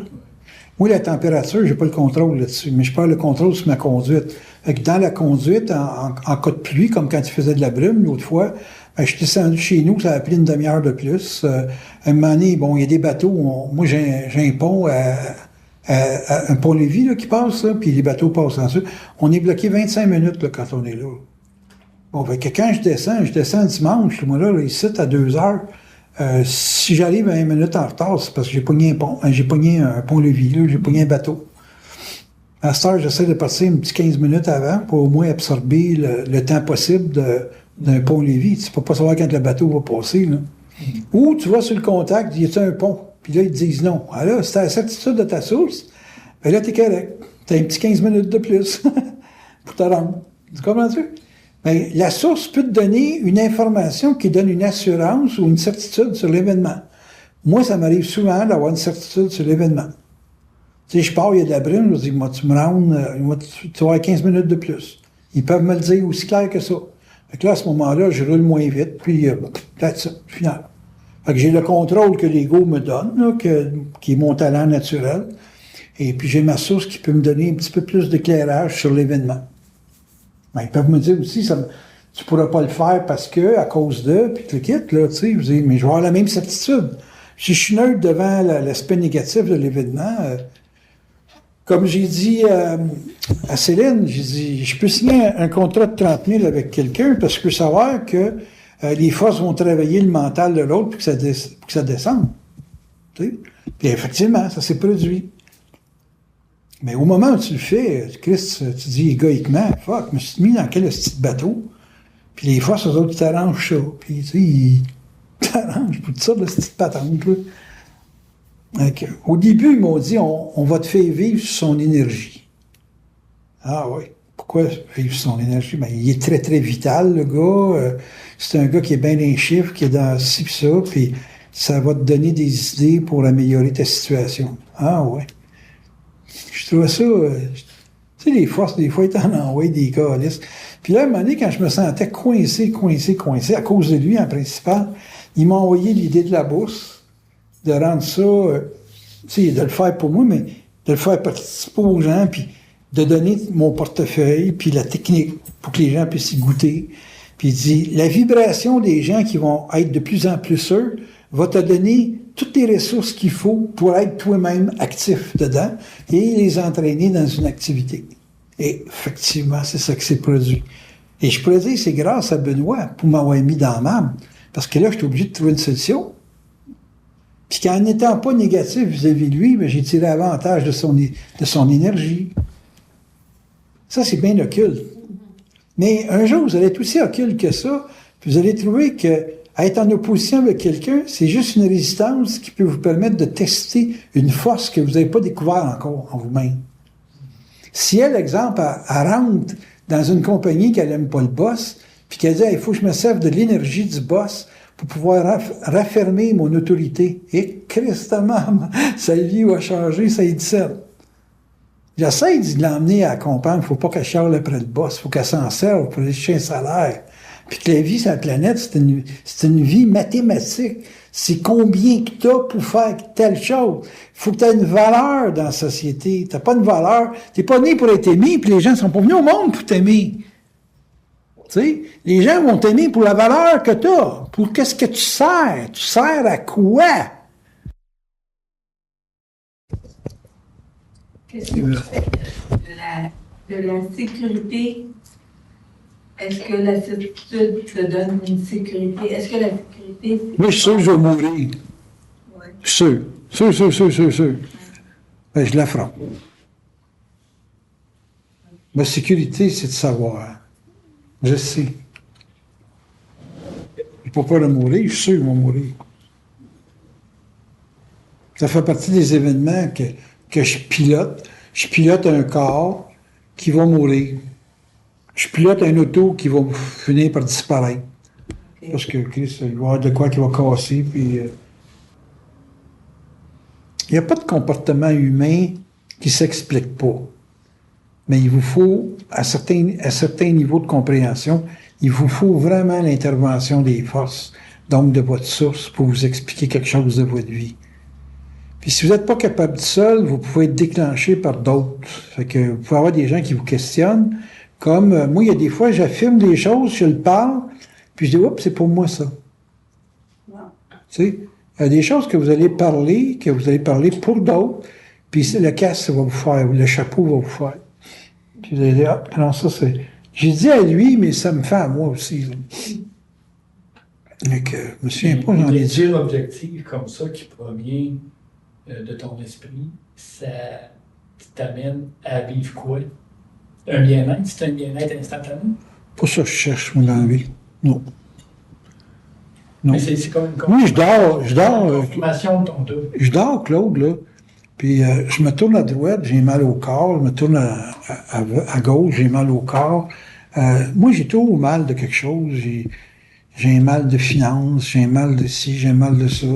Moi, la température, j'ai pas le contrôle là-dessus, mais je perds le contrôle sur ma conduite. Fait que dans la conduite, en cas de pluie, comme quand tu faisais de la brume l'autre fois, ben, je suis descendu chez nous, ça a pris une demi-heure de plus. À un moment donné, bon, il y a des bateaux. Moi, j'ai un pont un pont-levis là, qui passe, là, puis les bateaux passent ensuite. On est bloqué 25 minutes là, quand on est là. Bon, fait que quand je descends dimanche, moi là ici, à 2 heures. Si j'arrive à 1 minute en retard, c'est parce que j'ai pogné un pont. J'ai pogné un pont-levis, là, j'ai pogné un bateau. À cette heure, j'essaie de passer un petit 15 minutes avant pour au moins absorber le temps possible d'un pont-levis. Tu peux pas savoir quand le bateau va passer. Là. Ou tu vas sur le contact, il y a un pont. Puis là, ils te disent non. Alors là, si tu as la certitude de ta source, ben là, t'es correct. Tu as un petit 15 minutes de plus pour te rendre. Tu comprends-tu? Mais la source peut te donner une information qui donne une assurance ou une certitude sur l'événement. Moi, ça m'arrive souvent d'avoir une certitude sur l'événement. Tu sais, je pars, il y a de la brume, je dis, moi, tu me rends, tu vas avoir 15 minutes de plus. Ils peuvent me le dire aussi clair que ça. Fait que là, à ce moment-là, je roule moins vite, puis peut-être ça, final. Fait que j'ai le contrôle que l'ego me donne, là, qui est mon talent naturel. Et puis j'ai ma source qui peut me donner un petit peu plus d'éclairage sur l'événement. Ben, ils peuvent me dire aussi, tu pourras pas le faire parce que, à cause de, puis tu le quittes, là, tu sais, vous dites, mais je vais avoir la même certitude. Si je suis neutre devant l'aspect négatif de l'événement, comme j'ai dit à Céline, j'ai dit, je peux signer un contrat de 30 000 avec quelqu'un parce que je peux savoir que les forces vont travailler le mental de l'autre pour que ça descende. Tu sais? Puis effectivement, ça s'est produit. Mais au moment où tu le fais, Christ, tu dis égoïquement, fuck, je me suis mis dans quel petit bateau, puis les forces, eux autres, ils t'arrangent ça. Puis, tu sais, ils t'arrangent pour tout ça, là, cette petite patente, là. Donc, au début, ils m'ont dit, on va te faire vivre sur son énergie. Ah oui, pourquoi vivre sur son énergie? Ben, il est très, très vital, le gars. C'est un gars qui est bien dans les chiffres, qui est dans ci pis ça, puis ça va te donner des idées pour améliorer ta situation. Ah ouais. Je trouvais ça... tu sais, les forces, des fois, ils t'en envoient des calices. Puis là, à un moment donné, quand je me sentais coincé, à cause de lui, en principal, il m'a envoyé l'idée de la bourse, de rendre ça... tu sais, de le faire pour moi, mais de le faire participer aux gens, puis de donner mon portefeuille, puis la technique, pour que les gens puissent y goûter. Puis il dit, la vibration des gens qui vont être de plus en plus sûrs va te donner toutes les ressources qu'il faut pour être toi-même actif dedans et les entraîner dans une activité. Et effectivement, c'est ça qui s'est produit. Et je pourrais dire, c'est grâce à Benoît pour m'avoir mis dans la marde, parce que là, j'étais obligé de trouver une solution. Puis qu'en n'étant pas négatif vis-à-vis de lui, ben, j'ai tiré avantage de son énergie. Ça, c'est bien occulte. Mais un jour, vous allez être aussi occulte que ça, puis vous allez trouver que être en opposition avec quelqu'un, c'est juste une résistance qui peut vous permettre de tester une force que vous n'avez pas découvert encore en vous-même. Si elle, exemple, elle rentre dans une compagnie qu'elle n'aime pas le boss, puis qu'elle dit, il faut que je me serve de l'énergie du boss pour pouvoir raffermer mon autorité. Et Christement, sa vie va changer, ça y dit. J'essaie de l'emmener à comprendre qu'il ne faut pas qu'elle chiale après le boss, il faut qu'elle s'en serve pour aller chercher un salaire. Puis que la vie sur la planète, c'est une vie mathématique. C'est combien que tu as pour faire telle chose. Il faut que tu aies une valeur dans la société. Tu n'as pas une valeur. Tu n'es pas né pour être aimé, puis les gens ne sont pas venus au monde pour t'aimer. Tu sais, les gens vont t'aimer pour la valeur que tu as. Pour qu'est-ce que tu sers. Tu sers à quoi? Qu'est-ce que tu fais de la sécurité? Est-ce que la certitude te donne une sécurité? Est-ce que la sécurité... Moi, je suis sûr que je vais mourir. Ouais. Je suis sûr. Ben, je l'affronte. Ma sécurité, c'est de savoir. Je sais. Je peux pas le mourir, je suis sûr qu'il va mourir. Ça fait partie des événements que je pilote. Je pilote un corps qui va mourir. Je pilote un auto qui va finir par disparaître. Okay. Parce que Chris, il va y avoir de quoi qui va casser. Puis, il n'y a pas de comportement humain qui ne s'explique pas. Mais il vous faut, à certains niveaux de compréhension, il vous faut vraiment l'intervention des forces, donc de votre source, pour vous expliquer quelque chose de votre vie. Puis si vous n'êtes pas capable de seul, vous pouvez être déclenché par d'autres. Fait que vous pouvez avoir des gens qui vous questionnent. Comme, moi, il y a des fois, j'affirme des choses, je le parle, puis je dis, oups, c'est pour moi ça. Wow. Tu sais, il y a des choses que vous allez parler pour d'autres, puis le casque va vous faire, le chapeau va vous faire. Puis vous allez dire, ah, non, ça c'est... J'ai dit à lui, mais ça me fait à moi aussi. Donc, je me souviens pas, j'en ai dit. Une objectif comme ça qui provient de ton esprit, ça t'amène à vivre quoi? Un bien-être? C'est un bien-être instantané? Pas ça que je cherche, moi, dans la vie. Non. Mais c'est comme une oui, je dors. Confirmation de ton dos. Je dors, Claude, là. Puis je me tourne à droite, j'ai mal au corps. Je me tourne à gauche, j'ai mal au corps. Moi, j'ai toujours mal de quelque chose. J'ai un mal de finances, j'ai un mal de ci, j'ai un mal de ça.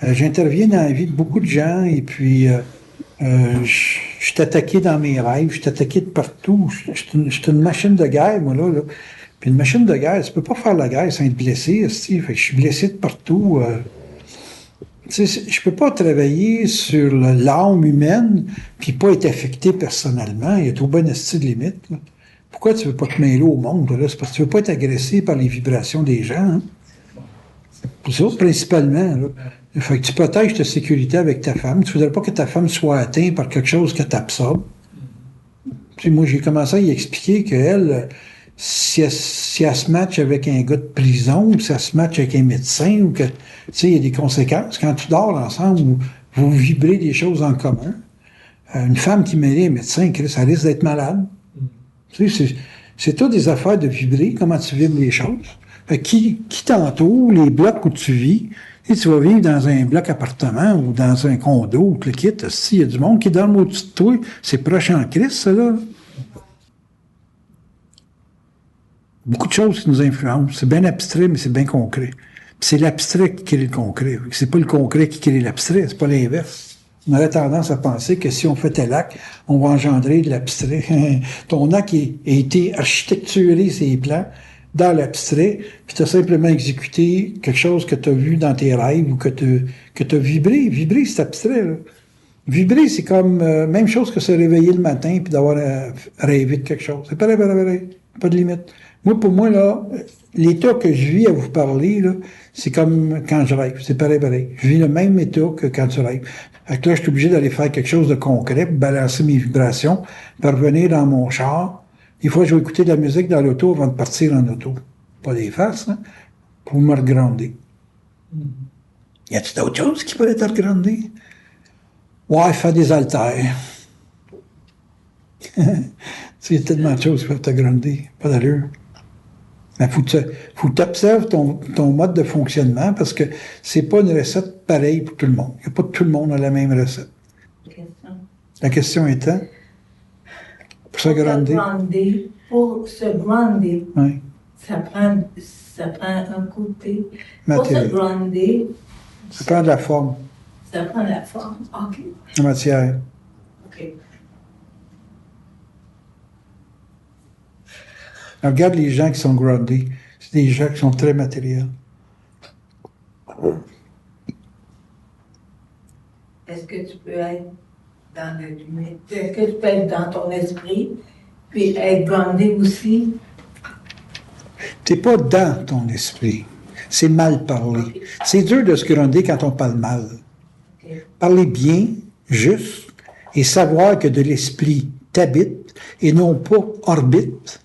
J'interviens dans la vie de beaucoup de gens et puis je suis attaqué dans mes rêves, je suis attaqué de partout. Je suis une machine de guerre, moi, là. Puis une machine de guerre, tu peux pas faire la guerre sans être blessé, fait que je suis blessé de partout. Tu sais, je peux pas travailler sur l'âme humaine puis pas être affecté personnellement. Il y a trop bonne de limite. Là. Pourquoi tu veux pas te mêler au monde, là? C'est parce que tu veux pas être agressé par les vibrations des gens. Hein? C'est ça, principalement. Là. Fait que tu protèges ta sécurité avec ta femme. Tu voudrais pas que ta femme soit atteinte par quelque chose que tu absorbes. Tu sais, moi, j'ai commencé à y expliquer qu'elle, si elle se match avec un gars de prison, ou si elle se match avec un médecin, ou que, tu sais, il y a des conséquences. Quand tu dors ensemble, vous vibrez des choses en commun. Une femme qui mêle un médecin, ça risque d'être malade. Tu sais, c'est tout des affaires de vibrer, comment tu vibres les choses. Fait que qui t'entoure, les blocs où tu vis, et tu vas vivre dans un bloc appartement ou dans un condo, ou le kit, il y a du monde qui dorme au-dessus de toi, c'est proche en Christ, ça, là. Beaucoup de choses qui nous influencent. C'est bien abstrait, mais c'est bien concret. Puis c'est l'abstrait qui crée le concret. C'est pas le concret qui crée l'abstrait, c'est pas l'inverse. On aurait tendance à penser que si on fait tel acte, on va engendrer de l'abstrait. Ton acte a été architecturé, ses plans, dans l'abstrait, puis tu as simplement exécuté quelque chose que tu as vu dans tes rêves ou que tu as vibré. Vibrer, c'est abstrait, là. Vibrer, c'est comme même chose que se réveiller le matin puis d'avoir rêvé de quelque chose. C'est pareil, pareil, pareil. Pas de limite. Moi, pour moi, là, l'état que je vis à vous parler, là, c'est comme quand je rêve. C'est pareil, pareil. Je vis le même état que quand tu rêves. Fait que là, je suis obligé d'aller faire quelque chose de concret, pour balancer mes vibrations, pour revenir dans mon char. Des fois, je vais écouter de la musique dans l'auto avant de partir en auto. Pas des faces, hein, pour me regrander. Y a-t-il d'autres choses qui pourraient te regrander? Ouais, faire des haltères. Il y a tellement de choses qui peuvent te grander. Pas d'allure. Il faut que tu observes ton mode de fonctionnement parce que c'est pas une recette pareille pour tout le monde. Il n'y a pas tout le monde a la même recette. La question étant, pour se grander. Pour se grander, Oui. ça prend un côté. Matériel. Pour se grander, Ça prend de la forme, ça prend la forme. OK. la matière. OK. Alors, regarde les gens qui sont groundés. C'est des gens qui sont très matériels. Est-ce que tu peux être dans est-ce que tu peux être dans ton esprit, puis être groundé aussi? T'es pas dans ton esprit. C'est mal parler. Okay. C'est dur de se grounder quand on parle mal. Okay. Parler bien, juste, et savoir que de l'esprit t'habite et non pas orbite.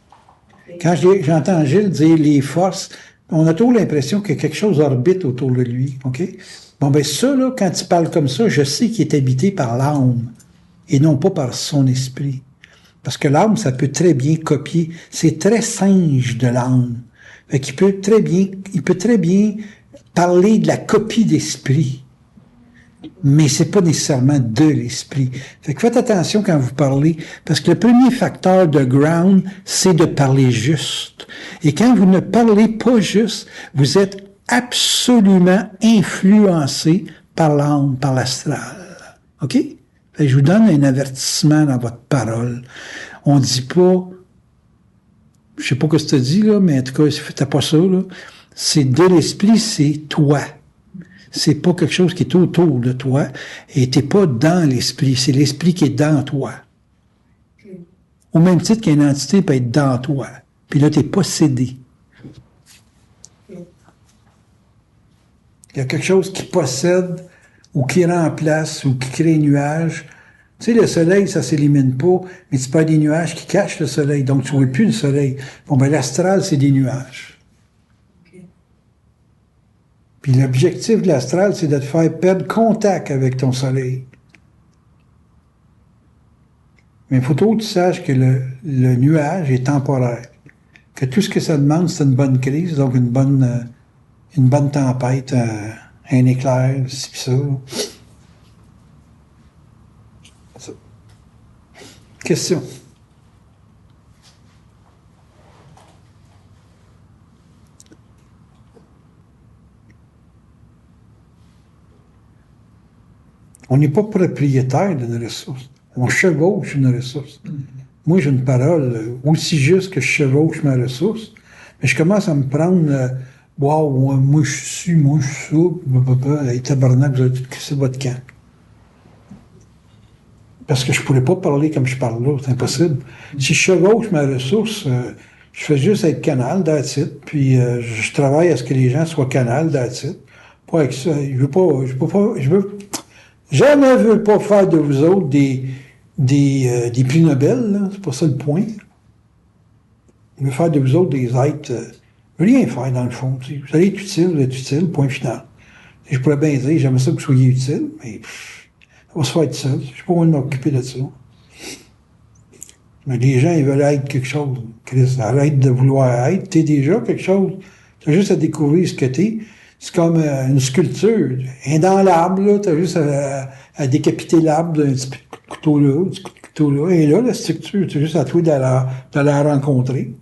Quand j'entends Gilles dire les forces, on a toujours l'impression que quelque chose orbite autour de lui, OK? Bon, ben ça, là, quand tu parles comme ça, je sais qu'il est habité par l'âme et non pas par son esprit. Parce que l'âme, ça peut très bien copier. C'est très singe de l'âme. Fait qu'il peut très bien parler de la copie d'esprit. Mais c'est pas nécessairement de l'esprit. Fait que faites attention quand vous parlez, parce que le premier facteur de ground, c'est de parler juste. Et quand vous ne parlez pas juste, vous êtes absolument influencé par l'âme, par l'astral. OK? Fait que je vous donne un avertissement dans votre parole. On dit pas, je sais pas ce que tu dis, là, mais en tout cas, t'as pas ça, là. C'est de l'esprit, c'est toi. C'est pas quelque chose qui est autour de toi, et t'es pas dans l'esprit, c'est l'esprit qui est dans toi. Okay. Au même titre qu'une entité peut être dans toi. Puis là, t'es possédé. Okay. Il y a quelque chose qui possède, ou qui remplace, ou qui crée un nuage. Tu sais, le soleil, ça s'élimine pas, mais tu peux avoir des nuages qui cachent le soleil, donc tu vois plus le soleil. Bon, ben l'astral, c'est des nuages. Puis l'objectif de l'astral, c'est de te faire perdre contact avec ton soleil. Mais il faut que tu saches que le nuage est temporaire. Que tout ce que ça demande, c'est une bonne crise, donc une bonne tempête, un éclair, ci pis ça. Question. On n'est pas propriétaire d'une ressource. On chevauche une ressource. Moi, j'ai une parole aussi juste que je chevauche ma ressource, mais je commence à me prendre wow, moi je suis ça, et tabarnak, vous avez tout crissé votre camp. Parce que je pourrais pas parler comme je parle là, c'est impossible. Si je chevauche ma ressource, je fais juste être canal, that's it, puis je travaille à ce que les gens soient canal, that's it. Pas avec ça, je ne veux pas faire de vous autres des prix Nobel, là. C'est pas ça le point. Je veux faire de vous autres des êtres, rien faire dans le fond. T'sais. Vous allez être utile, vous êtes utile, point final. Et je pourrais bien dire, j'aimerais ça que vous soyez utile, mais ça va se faire tout seul. Je suis pas loin de m'occuper de ça. Mais les gens, ils veulent être quelque chose. Chris, arrête de vouloir être. T'es déjà quelque chose. T'as juste à découvrir ce que t'es. C'est comme une sculpture. Et dans l'arbre, là, t'as juste à décapiter l'arbre d'un petit couteau là, un petit couteau là. Et là, la structure, t'as juste à toi de la rencontrer.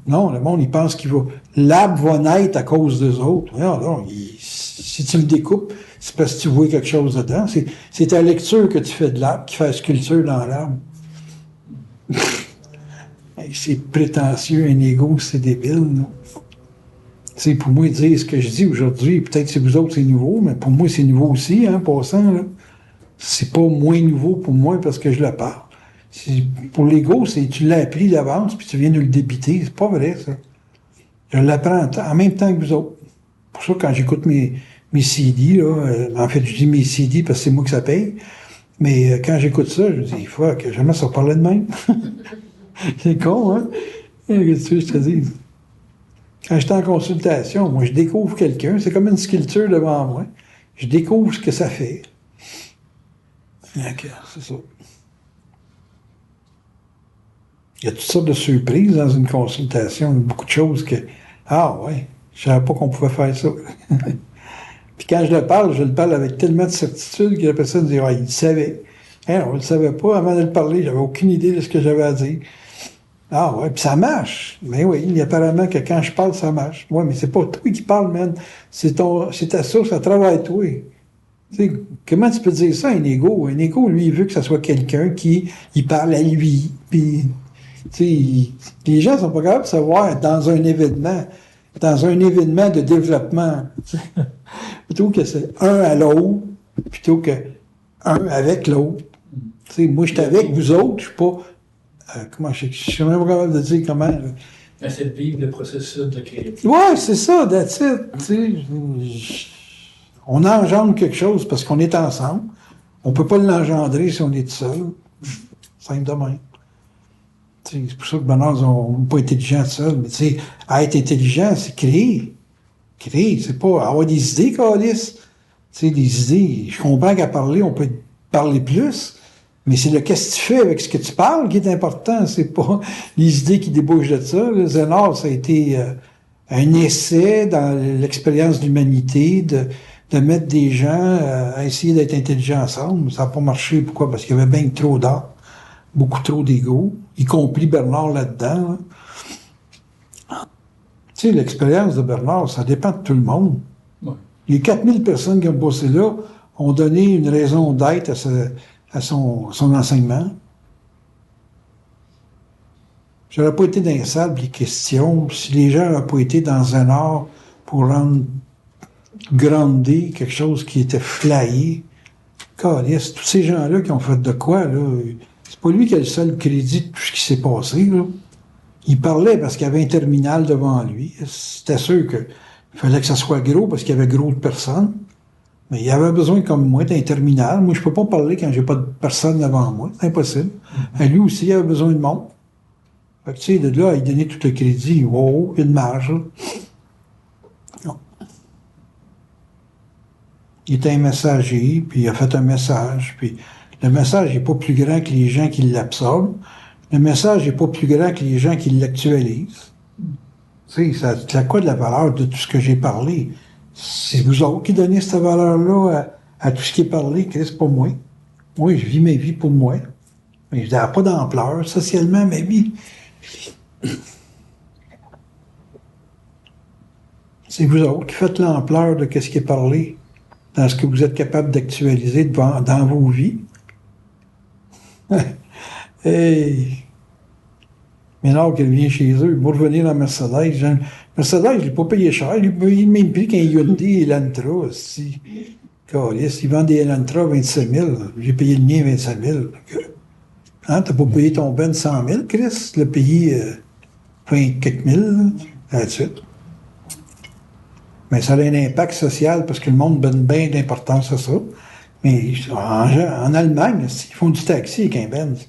Non, le monde, il pense qu'il va... L'arbre va naître à cause des autres. Non, si tu le découpes, c'est parce que tu vois quelque chose dedans. C'est ta lecture que tu fais de l'arbre qui fait la sculpture dans l'arbre. C'est prétentieux, un égo, c'est débile, non? C'est pour moi dire ce que je dis aujourd'hui, peut-être que c'est vous autres c'est nouveau, mais pour moi c'est nouveau aussi, hein, passant, là. C'est pas moins nouveau pour moi parce que je le parle. Pour l'ego, c'est tu l'as appris d'avance puis tu viens de le débiter. C'est pas vrai, ça. Je l'apprends en même temps que vous autres. Pour ça, quand j'écoute mes CD, là, en fait, je dis mes CD parce que c'est moi que ça paye, mais quand j'écoute ça, je me dis, il faut que jamais ça parlait de même. C'est con, hein? Qu'est-ce que je te dis? Quand j'étais en consultation, moi, je découvre quelqu'un, c'est comme une sculpture devant moi. Je découvre ce que ça fait. OK, c'est ça. Il y a toutes sortes de surprises dans une consultation. Il y a beaucoup de choses que... Ah ouais, je ne savais pas qu'on pouvait faire ça. Puis quand je le parle avec tellement de certitude que la personne dit « Ah, il le savait. » On ne le savait pas avant de le parler. J'avais aucune idée de ce que j'avais à dire. Ah ouais, puis ça marche. Mais oui, apparemment que quand je parle, ça marche. Ouais, mais c'est pas toi qui parles, man. C'est ta source à travers toi. Tu sais, comment tu peux dire ça, un ego? Un ego, lui, il veut que ça soit quelqu'un qui il parle à lui. Puis, tu sais, les gens sont pas capables de savoir dans un événement de développement, plutôt que c'est un à l'autre, plutôt que un avec l'autre. Tu sais, moi, je suis avec vous autres, je suis pas... je suis même pas capable de dire comment... C'est de vivre le processus de créativité. Ouais, c'est ça, that's it. Tu sais, on engendre quelque chose parce qu'on est ensemble. On peut pas l'engendrer si on est tout seul. Simple de même. C'est pour ça que maintenant, on n'est pas intelligent seul. Mais tu sais, être intelligent, c'est créer. Créer, c'est pas avoir des idées, Calice. Tu sais, des idées. Je comprends qu'à parler, on peut parler plus. Mais c'est le qu'est-ce que tu fais avec ce que tu parles qui est important. C'est pas les idées qui débouchent de ça. Le Zénard, ça a été un essai dans l'expérience de l'humanité de mettre des gens à essayer d'être intelligents ensemble. Ça n'a pas marché. Pourquoi? Parce qu'il y avait bien trop d'art, beaucoup trop d'ego, y compris Bernard là-dedans. Hein. Tu sais, l'expérience de Bernard, ça dépend de tout le monde. Ouais. Les 4000 personnes qui ont bossé là ont donné une raison d'être à son enseignement. Si j'aurais pas été dans les salles, les questions, si les gens n'auraient pas été dans un art pour rendre grandé quelque chose qui était flyé, calisse, tous ces gens-là qui ont fait de quoi, là, c'est pas lui qui a le seul crédit de tout ce qui s'est passé, là. Il parlait parce qu'il y avait un terminal devant lui. C'était sûr qu'il fallait que ça soit gros parce qu'il y avait gros de personnes. Mais il avait besoin, comme moi, d'un terminal. Moi, je peux pas parler quand j'ai pas de personne devant moi. C'est impossible. Et lui aussi, il avait besoin de monde. Fait que, tu sais, de là, il donnait tout le crédit. Wow, il y a une marge, là. Non. Il était un messager, puis il a fait un message. Puis le message n'est pas plus grand que les gens qui l'absorbent. Le message n'est pas plus grand que les gens qui l'actualisent. Tu sais, ça a quoi de la valeur de tout ce que j'ai parlé? C'est vous autres qui donnez cette valeur-là à tout ce qui est parlé, Chris, pas moi. Moi, je vis ma vie pour moi. Mais je n'ai pas d'ampleur, socialement, ma vie. C'est vous autres qui faites l'ampleur de ce qui est parlé dans ce que vous êtes capable d'actualiser dans vos vies. Hey! Maintenant qu'elle vient chez eux, il va revenir dans Mercedes. Mercedes, je ne l'ai pas payé cher. Il paye le même prix qu'un Hyundai Elantra. Si. Ils vendent des Elantra 27 000. J'ai payé le mien 25 000. Hein, t'as pas payé ton Ben 100 000, Chris? Tu l'as payé 20 quelques mille, là-dessus. Mais ça a un impact social parce que le monde donne bien d'importance à ça. Mais en Allemagne, ils font du taxi avec un Benz.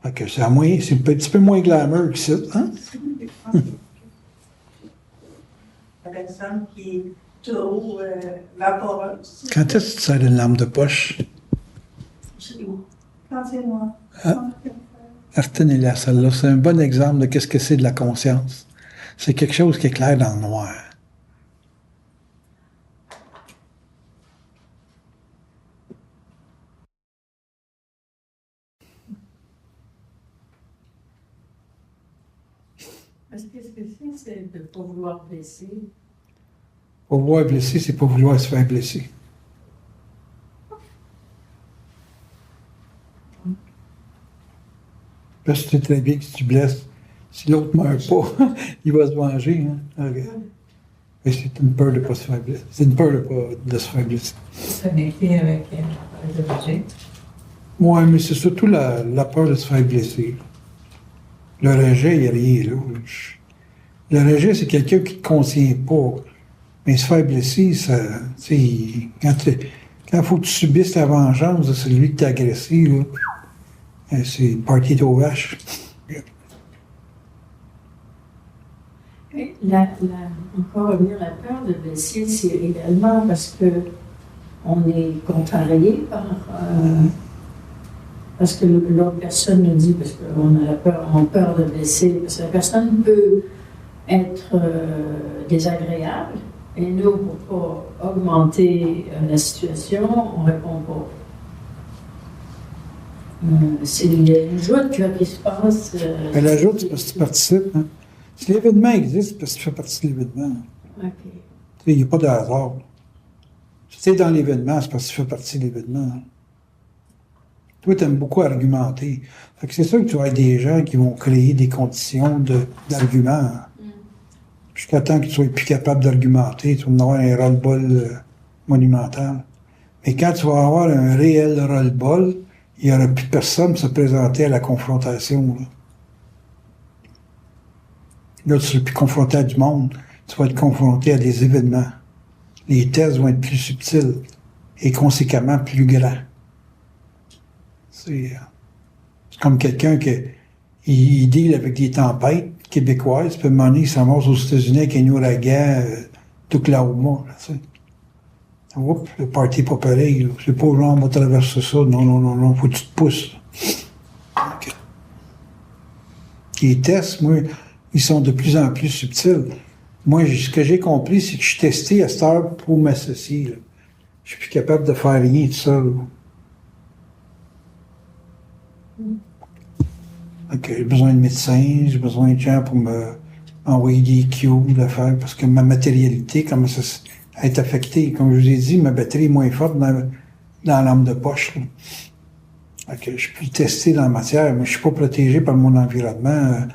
Fait que c'est un petit peu moins glamour que ça. Hein? La personne qui est trop vaporeuse. Quand est-ce que tu sers une lampe de poche? Quand c'est moi. Ah. Retenez-la, celle-là. C'est un bon exemple de qu'est-ce que c'est de la conscience. C'est quelque chose qui est clair dans le noir. Est-ce que c'est de ne pas vouloir blesser? Pas vouloir blesser, c'est pas vouloir se faire blesser. Parce que c'est très bien que si tu blesses, si l'autre ne meurt pas, il va se venger. Hein? Okay. Mais c'est une peur de ne pas se faire blesser. C'est une peur de se faire blesser. se connecter avec le rejet. Oui, mais c'est surtout la peur de se faire blesser. Le rejet, il n'y a rien là. Le rejet, c'est quelqu'un qui ne te contient pas. Mais se faire blesser, ça. Quand il faut que tu subisses la vengeance de celui qui t'a agressé, là, c'est une partie de vache. Oui, encore revenir à la peur de blesser, c'est également parce que on est contrarié parce que l'autre personne nous dit, parce qu'on a peur de blesser, parce que la personne peut être désagréable, et nous, pour pas augmenter la situation, on répond pas. C'est une joute là, qui se passe. Mais la joute, c'est parce que tu participes. Hein. Si l'événement existe, c'est parce que tu fais partie de l'événement. OK. Il n'y a pas de hasard. Si tu es dans l'événement, c'est parce que tu fais partie de l'événement. Hein. Toi, tu aimes beaucoup argumenter. Fait que c'est sûr que tu vas avoir des gens qui vont créer des conditions d'argument. Hein. Jusqu'à temps que tu sois plus capable d'argumenter, tu vas avoir un roll-ball monumental. Mais quand tu vas avoir un réel roll-ball, il n'y aura plus personne pour se présenter à la confrontation. Là, tu ne seras plus confronté à du monde, tu vas être confronté à des événements. Les tests vont être plus subtils et conséquemment plus grands. C'est comme quelqu'un qui deal avec des tempêtes québécoises, puis à un moment donné, il s'amorce aux États-Unis avec un ouragan d'Oklahoma. Oups, le party pas pareil. Là. C'est pas genre, on va traverser ça. Non, faut que tu te pousses. Okay. Les tests, moi, ils sont de plus en plus subtils. Moi, ce que j'ai compris, c'est que je suis testé à cette heure pour m'associer. Là. Je suis plus capable de faire rien de ça. Okay, j'ai besoin de médecins, j'ai besoin de gens pour m'envoyer des cues, d'affaires, parce que ma matérialité, comme ça est affectée. Comme je vous ai dit, ma batterie est moins forte dans la lampe de poche. Okay, je suis plus testé dans la matière, mais je suis pas protégé par mon environnement.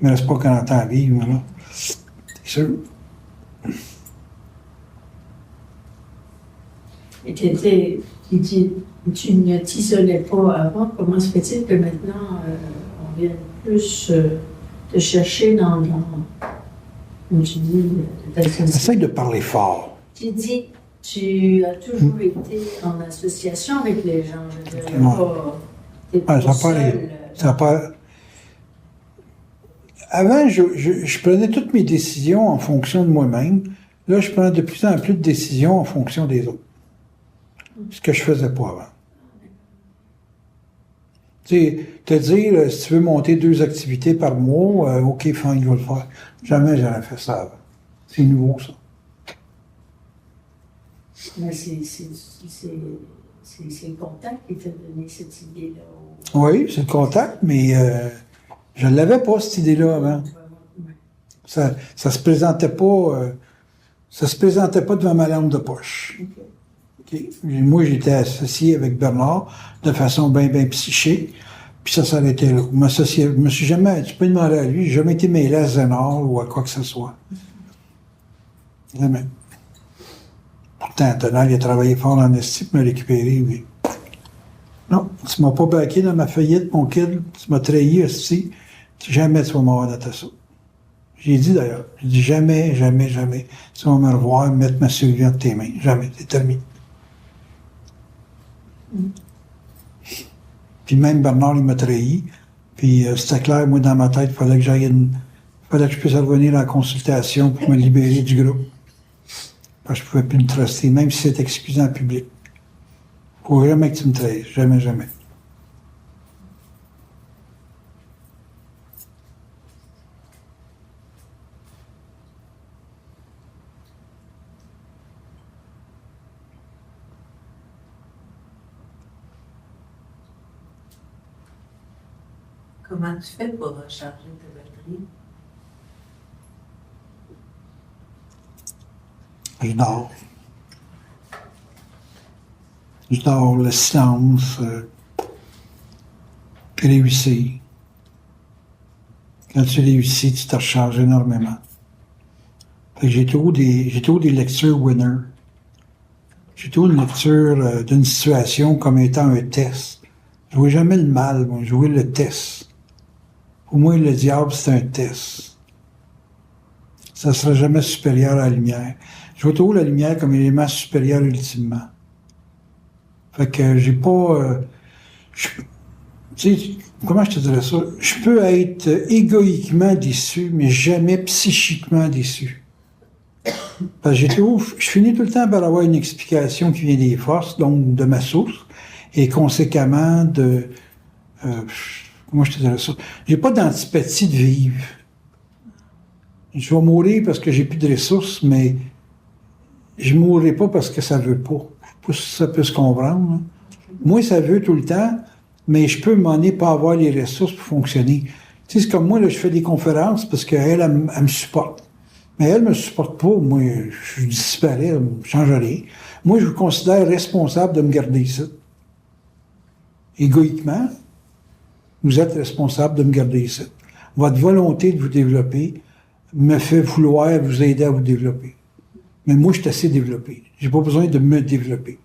Il me reste pas 40 ans à vivre, là. C'est sûr. Et tu ne t'isolais pas avant. Comment se fait-il que maintenant, on vienne plus te chercher dans comme tu dis, Essaye de parler fort. Tu dis, tu as toujours été en association avec les gens. Je veux dire, t'es pas seul. Avant, je prenais toutes mes décisions en fonction de moi-même. Là, je prends de plus en plus de décisions en fonction des autres. Ce que je faisais pas avant. Tu sais, te dire, si tu veux monter 2 activités par mois, OK, fine, je vais le faire. Jamais j'aurais fait ça avant. C'est nouveau, ça. Mais c'est le contact qui t'a donné cette idée-là. Oui, c'est le contact, mais je ne l'avais pas, cette idée-là, avant. Ça se présentait pas. Ça se présentait pas devant ma lampe de poche. Okay. Moi, j'étais associé avec Bernard de façon bien psychique, puis ça s'arrêtait là. Je me suis jamais, tu peux demander à lui, j'ai jamais été mêlé à Zénard ou à quoi que ce soit. Jamais. Pourtant, Tonal, il a travaillé fort en esti pour me récupérer, oui. Non, tu m'as pas baqué dans ma faillite, mon kid, tu m'as trahi, esti, jamais tu vas m'avoir dans ta soupe. J'ai dit d'ailleurs, j'ai dit jamais, tu vas me revoir, mettre ma survie entre tes mains. Jamais, c'est terminé. Puis même Bernard, il m'a trahi. Puis c'était clair, moi, dans ma tête, il fallait que je puisse revenir en consultation pour me libérer du groupe. Parce que je pouvais plus me truster, même si c'était excusé en public. Faut jamais que tu me trahisses. Jamais. Comment tu fais pour recharger ta batterie? Je dors, le silence, réussir. Quand tu réussis, tu te recharges énormément. Fait que j'ai toujours des lectures winner. J'ai toujours une lecture d'une situation comme étant un test. Je ne vois jamais le mal, moi, je vois le test. Pour moi, le diable, c'est un test. Ça ne sera jamais supérieur à la lumière. Je vois toujours la lumière comme élément supérieur ultimement. Fait que j'ai pas... tu sais, comment je te dirais ça? Je peux être égoïquement déçu, mais jamais psychiquement déçu. Parce que je finis tout le temps par avoir une explication qui vient des forces, donc de ma source, et conséquemment de... comment je te dirais ça? J'ai pas d'antipathie de vivre. Je vais mourir parce que j'ai plus de ressources, mais je mourrai pas parce que ça veut pas. Je sais pas si ça peut se comprendre. Hein. Moi, ça veut tout le temps, mais je peux m'en aller pas avoir les ressources pour fonctionner. Tu sais, c'est comme moi, là, je fais des conférences parce qu'elle, elle me supporte. Mais elle me supporte pas. Moi, je disparais, elle ne change rien. Moi, je vous considère responsable de me garder ici. Égoïquement, vous êtes responsable de me garder ici. Votre volonté de vous développer me fait vouloir vous aider à vous développer. Mais moi, je suis assez développé. J'ai pas besoin de me développer.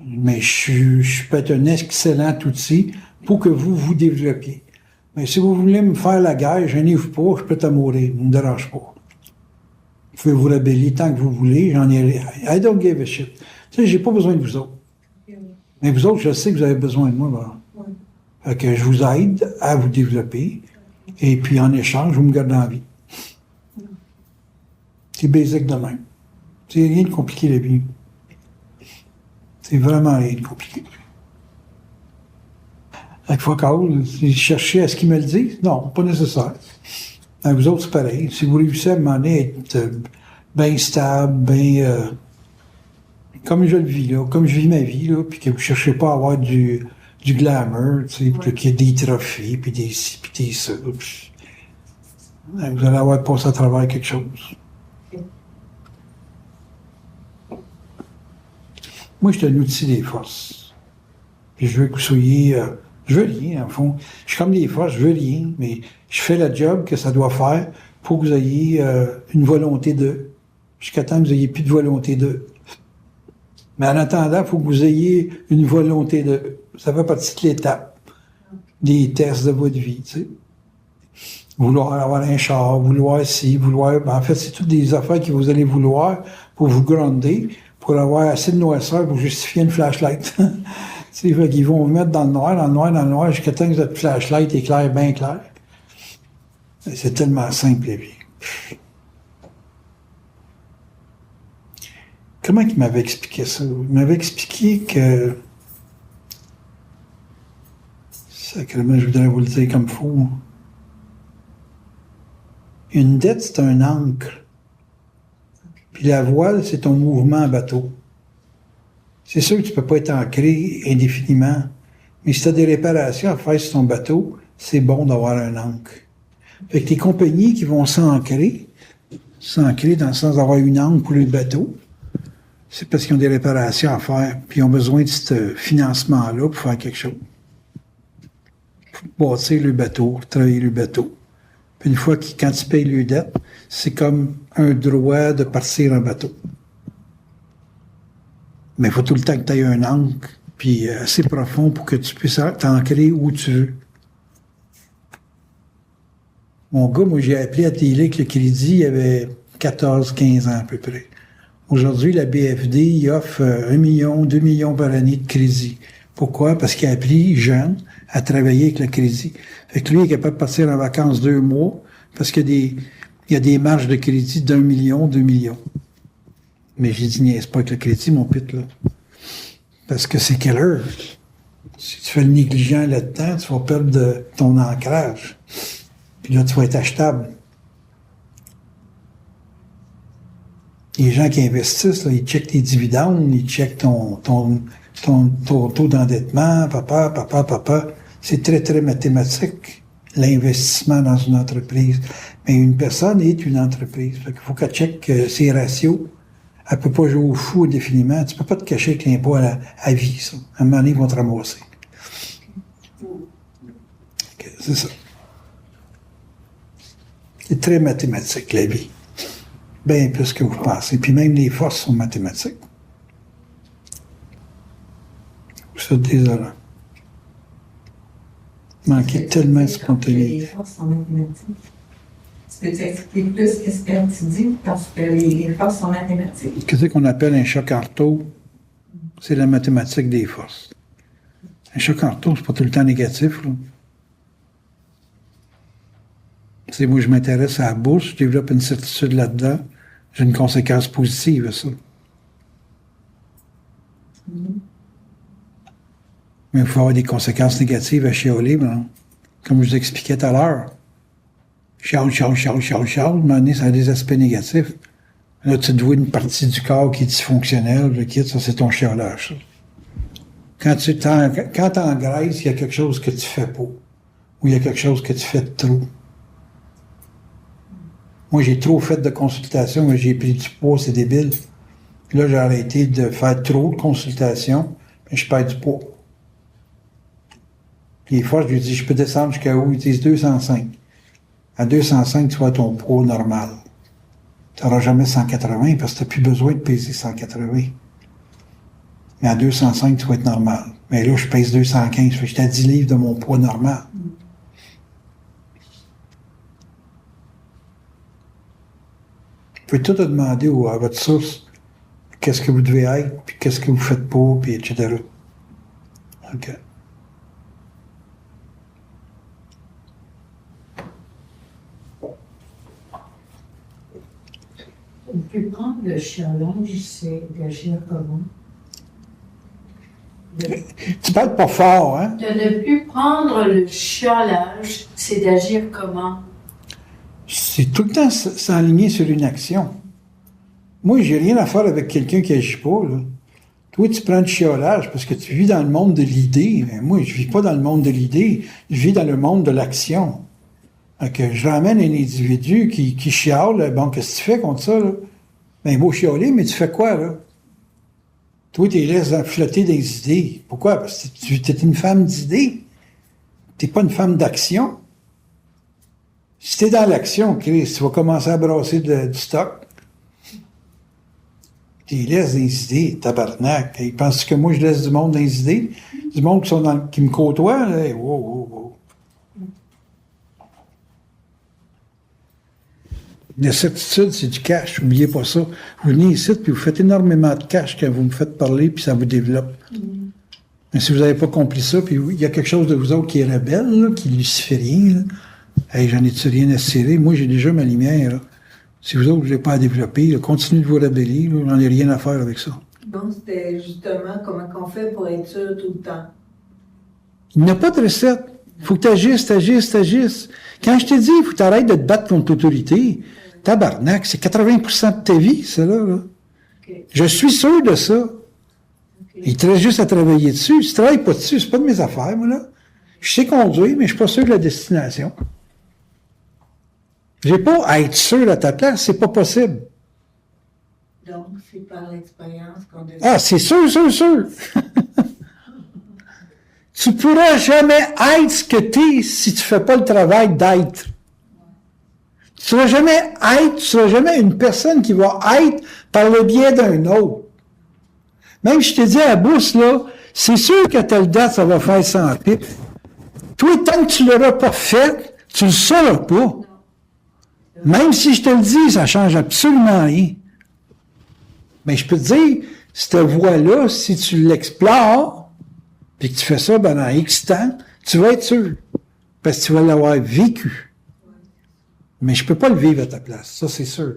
Mais je peux être un excellent outil pour que vous vous développiez. Mais si vous voulez me faire la guerre, gênez-vous pas, je peux te mourir, ne me dérange pas. Vous pouvez vous rebeller tant que vous voulez, j'en ai... I don't give a shit. Tu sais, j'ai pas besoin de vous autres. Mais vous autres, je sais que vous avez besoin de moi. Voilà. Fait que je vous aide à vous développer, et puis en échange, vous me gardez en vie. C'est basique de même. C'est rien de compliqué, la vie. C'est vraiment rien de compliqué. Fait que fuck all, si chercher à ce qu'ils me le disent, non, pas nécessaire. Mais vous autres, c'est pareil. Si vous réussissez à m'amener à être bien stable, bien... comme je le vis, là, comme je vis ma vie, là, puis que vous cherchez pas à avoir du glamour, tu sais, puis qu'il y ait des trophées, puis des ci, puis des ça. Puis, vous allez avoir passé à travers quelque chose. Moi, je suis un outil des forces. Puis je veux que vous soyez... je veux rien, en fond. Je suis comme les forces, je veux rien, mais je fais le job que ça doit faire pour que vous ayez une volonté de... Jusqu'à temps que vous ayez plus de volonté de... Mais en attendant, il faut que vous ayez une volonté de... Ça fait partie de l'étape des tests de votre vie, tu sais. Vouloir avoir un char, vouloir ci, vouloir... Ben, en fait, c'est toutes des affaires que vous allez vouloir pour vous grounder, pour avoir assez de noirceur pour justifier une flashlight. Tu sais, ils vont vous mettre dans le noir, jusqu'à temps que votre flashlight éclaire bien clair. C'est tellement simple, la vie. Comment il m'avait expliqué ça? Il m'avait expliqué que... Sacrément, je voudrais vous le dire comme fou. Une dette, c'est un ancre. Puis la voile, c'est ton mouvement en bateau. C'est sûr que tu peux pas être ancré indéfiniment, mais si tu as des réparations à faire sur ton bateau, c'est bon d'avoir un ancre. Fait que les compagnies qui vont s'ancrer dans le sens d'avoir une ancre pour le bateau, c'est parce qu'ils ont des réparations à faire, puis ils ont besoin de ce financement-là pour faire quelque chose. Pour bâtir le bateau, travailler le bateau. Puis une fois quand tu payes le dette, c'est comme un droit de partir en bateau. Mais il faut tout le temps que tu aies un ancre, puis assez profond pour que tu puisses t'ancrer où tu veux. Mon gars, moi, j'ai appris à dealer avec le crédit, il avait 14-15 ans à peu près. Aujourd'hui, la BFD, il offre 1 million, 2 millions par année de crédit. Pourquoi? Parce qu'il a appris, jeune, à travailler avec le crédit. Fait que lui, il est capable de partir en vacances 2 mois, parce qu'il y a des marges de crédit d'1 million, 2 millions. Mais j'ai dit, niaise pas avec le crédit, mon pit, là. Parce que c'est quelle heure? Si tu fais le négligent là-dedans, tu vas perdre ton ancrage. Puis là, tu vas être achetable. Les gens qui investissent, là, ils checkent tes dividendes, ils checkent ton taux d'endettement, papa. C'est très, très mathématique, l'investissement dans une entreprise. Mais une personne est une entreprise. Fait qu'il faut qu'elle check ses ratios. Elle peut pas jouer au fou indéfiniment. Tu peux pas te cacher avec l'impôt à vie, ça. À un moment donné, ils vont te ramasser. C'est ça. C'est très mathématique, la vie. Bien plus que vous pensez. Puis même les forces sont mathématiques. ça désolant. Manquer tellement de spontanéité. Les forces en mathématiques. Tu peux t'expliquer plus qu'est-ce que tu dis parce que les forces en mathématiques? Qu'est-ce qu'on appelle un choc ortho? C'est la mathématique des forces. Un choc ortho, c'est pas tout le temps négatif, là. C'est moi, je m'intéresse à la bourse, je développe une certitude là-dedans, j'ai une conséquence positive à ça. Mais il faut avoir des conséquences négatives à chialer, ben, comme je vous expliquais tout à l'heure. Chiale, à un moment donné, ça a des aspects négatifs. Là, tu te vois une partie du corps qui est dysfonctionnelle, le kit, ça, c'est ton chialage, ça. Quand t'engraisses, il y a quelque chose que tu fais pas. Ou il y a quelque chose que tu fais de trop. Moi, j'ai trop fait de consultations, mais j'ai pris du poids, c'est débile. Puis là, j'ai arrêté de faire trop de consultations, mais je perds du poids. Puis des fois, je lui dis, je peux descendre jusqu'à où? Il dit 205. À 205, tu vas à ton poids normal. Tu n'auras jamais 180 parce que tu n'as plus besoin de peser 180. Mais à 205, tu vas être normal. Mais là, je pèse 215. Fait que j'étais à 10 livres de mon poids normal. Vous pouvez tout demander à votre source qu'est-ce que vous devez être, puis qu'est-ce que vous faites pas, puis etc. OK. Ne plus prendre le chialage, c'est d'agir comment? Tu parles pas fort, hein? De ne plus prendre le chialage, c'est d'agir comment? C'est tout le temps s'enligner sur une action. Moi, j'ai rien à faire avec quelqu'un qui agit pas, là. Toi, tu prends le chiolage parce que tu vis dans le monde de l'idée. Mais moi, je vis pas dans le monde de l'idée. Je vis dans le monde de l'action. Donc, je ramène un individu qui chiale. Bon, qu'est-ce que tu fais contre ça, là? Ben, beau chialer, mais tu fais quoi, là? Toi, tu les laisses flotter des idées. Pourquoi? Parce que tu es une femme d'idées. T'es pas une femme d'action. Si t'es dans l'action, Chris, tu vas commencer à brasser du stock. Tu les laisses des idées, tabarnak. Ils pensent que moi, je laisse du monde dans les idées? Du monde qui me côtoie, là. Wow. La certitude, c'est du cash. N'oubliez pas ça. Vous venez ici, puis vous faites énormément de cash quand vous me faites parler, puis ça vous développe. Mais si vous n'avez pas compris ça, puis il y a quelque chose de vous autres qui est rebelle, là, qui est luciférien, là. Hey, j'en ai-tu rien à cirer? Moi, j'ai déjà ma lumière, là. Si vous autres, vous n'avez pas à développer, là, continuez de vous rebeller, là, j'en ai rien à faire avec ça. Donc, c'était justement comment on fait pour être sûr tout le temps. Il n'y a pas de recette. Il faut que tu agisses. Quand je t'ai dit, il faut que tu arrêtes de te battre contre l'autorité, tabarnak, c'est 80% de ta vie, ça, là. Okay. Je suis sûr de ça. Okay. Il te reste juste à travailler dessus. Si tu ne travailles pas dessus, c'est pas de mes affaires, moi, là. Je sais conduire, mais je suis pas sûr de la destination. J'ai pas à être sûr à ta place, c'est pas possible. Donc, c'est par l'expérience qu'on devient. Ah, c'est sûr. Tu pourras jamais être ce que tu es si tu fais pas le travail d'être. Tu seras jamais une personne qui va être par le biais d'un autre. Même je te dis à la bourse, là, c'est sûr qu'à telle date, ça va faire 100 pips. Toi, tant que tu l'auras pas fait, tu le sauras pas. Même si je te le dis, ça change absolument rien. Mais je peux te dire, cette voie-là, si tu l'explores, puis que tu fais ça pendant X temps, tu vas être sûr. Parce que tu vas l'avoir vécu. Mais je peux pas le vivre à ta place, ça c'est sûr.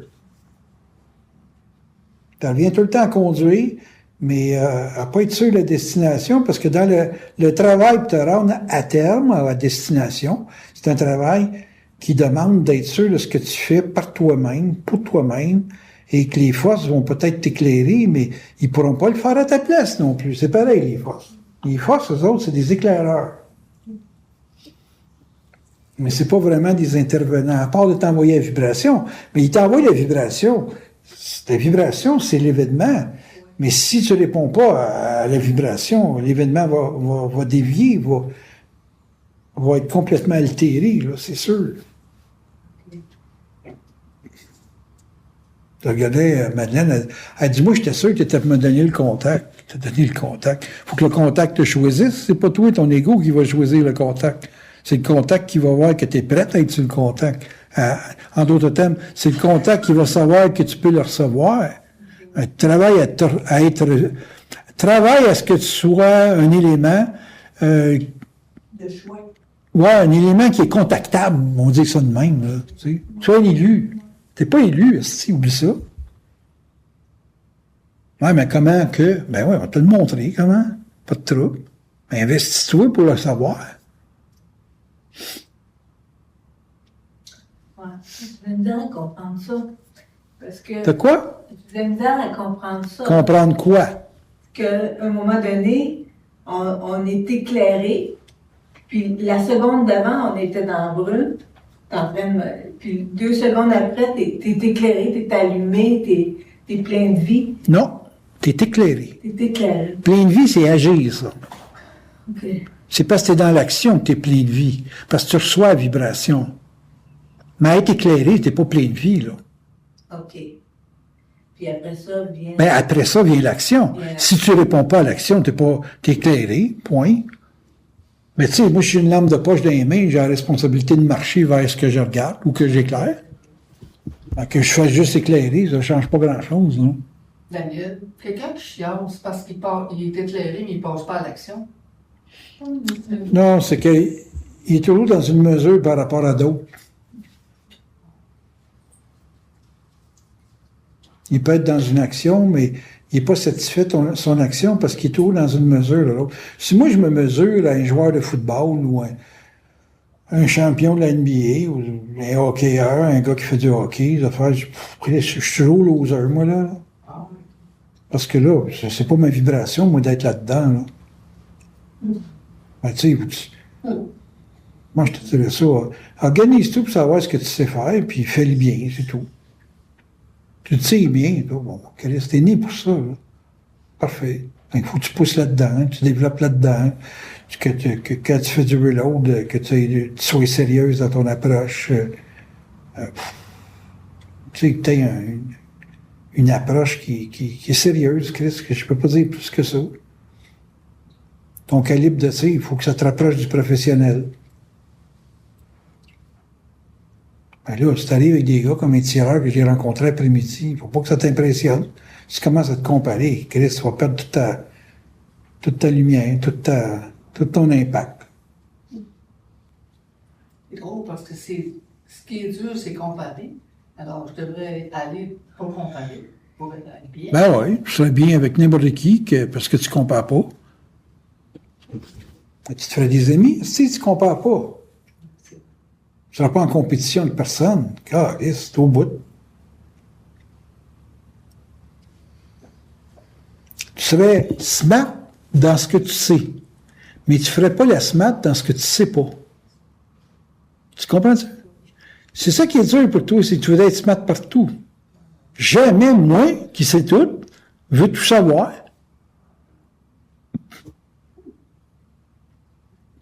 Tu reviens tout le temps à conduire, mais à pas être sûr de la destination, parce que dans le travail pour te rendre à terme, à la destination, c'est un travail qui demande d'être sûr de ce que tu fais par toi-même, pour toi-même, et que les forces vont peut-être t'éclairer, mais ils pourront pas le faire à ta place non plus. C'est pareil, les forces. Les forces, eux autres, c'est des éclaireurs. Mais c'est pas vraiment des intervenants, à part de t'envoyer la vibration. Mais ils t'envoient la vibration. La vibration, c'est l'événement. Mais si tu réponds pas à la vibration, l'événement va dévier, va être complètement altéré, là, c'est sûr. Je regardais Madeleine, elle dit, moi, j'étais sûr que tu étais me donner le contact. t'as donné le contact. Faut que le contact te choisisse. C'est pas toi, ton ego, qui va choisir le contact. C'est le contact qui va voir que tu es prêt à être sur le contact. En d'autres termes, c'est le contact qui va savoir que tu peux le recevoir. Travaille à ce que tu sois un élément De choix. ouais, un élément qui est contactable, on dit ça de même. Là, tu sais. Sois un élu. T'es pas élu, si, oublie ça. Ouais, mais comment que? Ben ouais, on va te le montrer, comment? Pas de trouble. Ben, investis-toi pour le savoir. Ouais. J'ai de la misère à comprendre ça. Parce que. T'as quoi? J'ai de la misère à comprendre ça. Comprendre quoi? Qu'à un moment donné, on est éclairé, puis la seconde d'avant, on était dans le brut, puis 2 secondes après, t'es éclairé, t'es allumé, t'es plein de vie. Non, t'es éclairé. T'es éclairé. Plein de vie, c'est agir, ça. OK. C'est parce que t'es dans l'action que t'es plein de vie. Parce que tu reçois la vibration. Mais être éclairé, t'es pas plein de vie, là. OK. Puis après ça vient. Mais après ça vient l'action. Yeah. Si tu réponds pas à l'action, t'es éclairé, point. Mais tu sais, moi, je suis une lampe de poche dans les mains, j'ai la responsabilité de marcher vers ce que je regarde ou que j'éclaire. Que je fasse juste éclairer, ça change pas grand-chose, non? Daniel, quelqu'un qui chiale, c'est parce qu'il est éclairé, mais il passe pas à l'action. Non, c'est qu'il est toujours dans une mesure par rapport à d'autres. Il peut être dans une action, mais il n'est pas satisfait de son action parce qu'il est toujours dans une mesure de l'autre. Si moi, je me mesure à un joueur de football ou un champion de la NBA ou un hockeyeur, un gars qui fait du hockey, je suis toujours loser, moi, là. Parce que là, c'est pas ma vibration, moi, d'être là-dedans, là. Ben, tu sais, moi, je te dirais ça. Organise-toi pour savoir ce que tu sais faire, puis fais-le bien, c'est tout. Tu te sais bien, là. Bon, t'es né pour ça, là. Parfait. Il faut que tu pousses là-dedans, tu développes là-dedans, que quand tu fais du reload, que tu sois sérieuse dans ton approche. Tu sais, que tu aies une approche qui est sérieuse, Chris, que je peux pas dire plus que ça. Ton calibre de tir, il faut que ça te rapproche du professionnel. Ben là, si t'arrives avec des gars comme un tireur que j'ai rencontré après-midi, il faut pas que ça t'impressionne. Si tu commences à te comparer, Chris, tu vas perdre toute ta lumière, tout ton impact. C'est drôle parce que ce qui est dur, c'est comparer. Alors, je devrais aller pour comparer, pour être bien. Ben oui, tu serais bien avec n'importe qui, parce que tu compares pas. Tu te ferais des amis, si tu compares pas. Tu ne seras pas en compétition avec personne. Calice, c'est au bout. Tu serais smart dans ce que tu sais, mais tu ne ferais pas la smart dans ce que tu ne sais pas. Tu comprends ça? C'est ça qui est dur pour toi, c'est que tu veux être smart partout. Jamais moi, qui sais tout, veux tout savoir.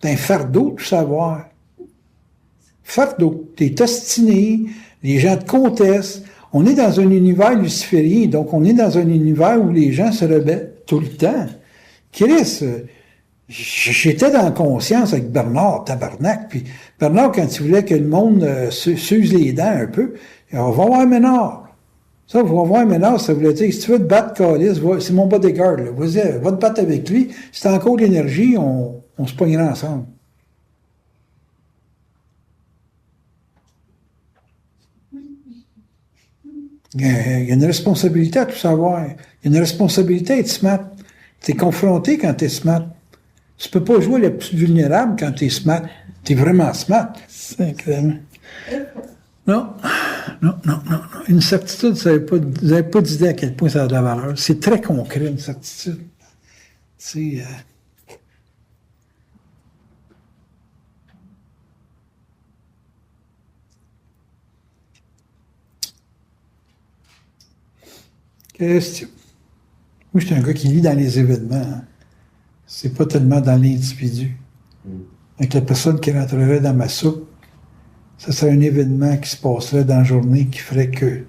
T'as un fardeau de tout savoir. Fardeau. T'es ostiné, les gens te contestent. On est dans un univers luciférien, donc on est dans un univers où les gens se rebellent tout le temps. Chris, j'étais dans la conscience avec Bernard Tabarnak, puis Bernard, quand il voulait que le monde s'use les dents un peu, on va voir Ménard. Ça, on va voir Ménard, ça voulait dire, si tu veux te battre, Calis, c'est mon bodyguard, là. Vas-y, va te battre avec lui. Si t'as encore de l'énergie, on se pognera ensemble. Il y a une responsabilité à tout savoir. Il y a une responsabilité à être smart. Tu es confronté quand tu es smart. Tu peux pas jouer le plus vulnérable quand tu es smart. Tu es vraiment smart. Sacrément. Non. Une certitude, vous n'avez pas d'idée à quel point ça a de la valeur. C'est très concret, une certitude. C'est... Question. Moi, je suis un gars qui lit dans les événements. Hein. C'est pas tellement dans l'individu. Avec la personne qui rentrerait dans ma soupe, ça serait un événement qui se passerait dans la journée qui ferait que,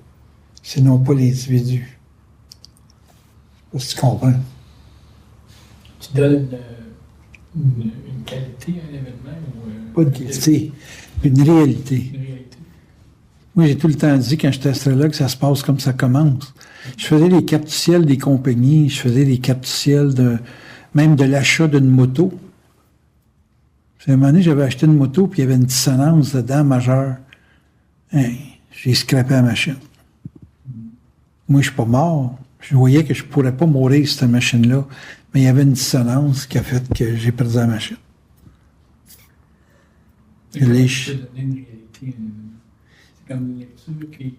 sinon pas l'individu. Je sais pas si tu comprends. donne une qualité à un événement ou Pas de qualité, une réalité. une réalité? Moi, j'ai tout le temps dit, quand j'étais astrologue, ça se passe comme ça commence. Je faisais les cartes du ciel des compagnies, je faisais les cartes du ciel même de l'achat d'une moto. Puis, à un moment donné, j'avais acheté une moto, puis il y avait une dissonance dedans majeure. Hey, j'ai scrappé la machine. Moi, je suis pas mort. Je voyais que je pourrais pas mourir sur cette machine-là, mais il y avait une dissonance qui a fait que j'ai perdu la machine. C'est comme Les tu peux donner une réalité à un événement. C'est comme une lecture qui...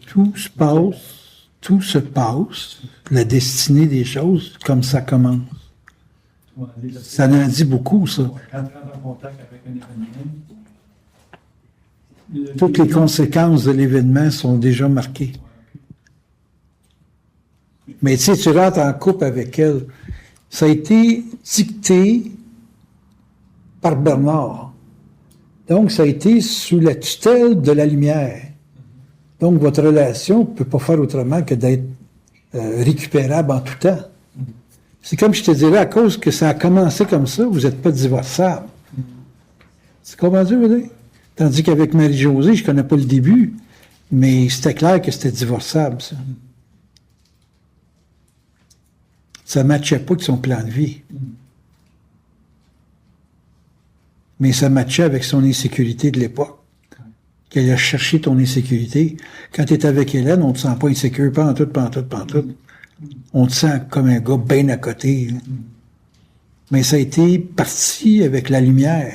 Tout se passe, la destinée des choses, comme ça commence. Ça en dit beaucoup, ça. Quand tu rentres en contact avec un événement, Toutes les conséquences de l'événement sont déjà marquées. Mais tu sais, tu rentres en couple avec elle. Ça a été dicté par Bernard. Donc, ça a été sous la tutelle de la lumière. Donc, votre relation ne peut pas faire autrement que d'être récupérable en tout temps. C'est comme je te dirais, à cause que ça a commencé comme ça, vous n'êtes pas divorçable. C'est comment je veux dire? Tandis qu'avec Marie-Josée, je ne connais pas le début, mais c'était clair que c'était divorçable, ça. Ça ne matchait pas avec son plan de vie. Mais ça matchait avec son insécurité de l'époque. Qu'elle a cherché ton insécurité. Quand tu es avec Hélène, on ne te sent pas insécure, pas en tout. On te sent comme un gars bien à côté. Là. Mais ça a été parti avec la lumière.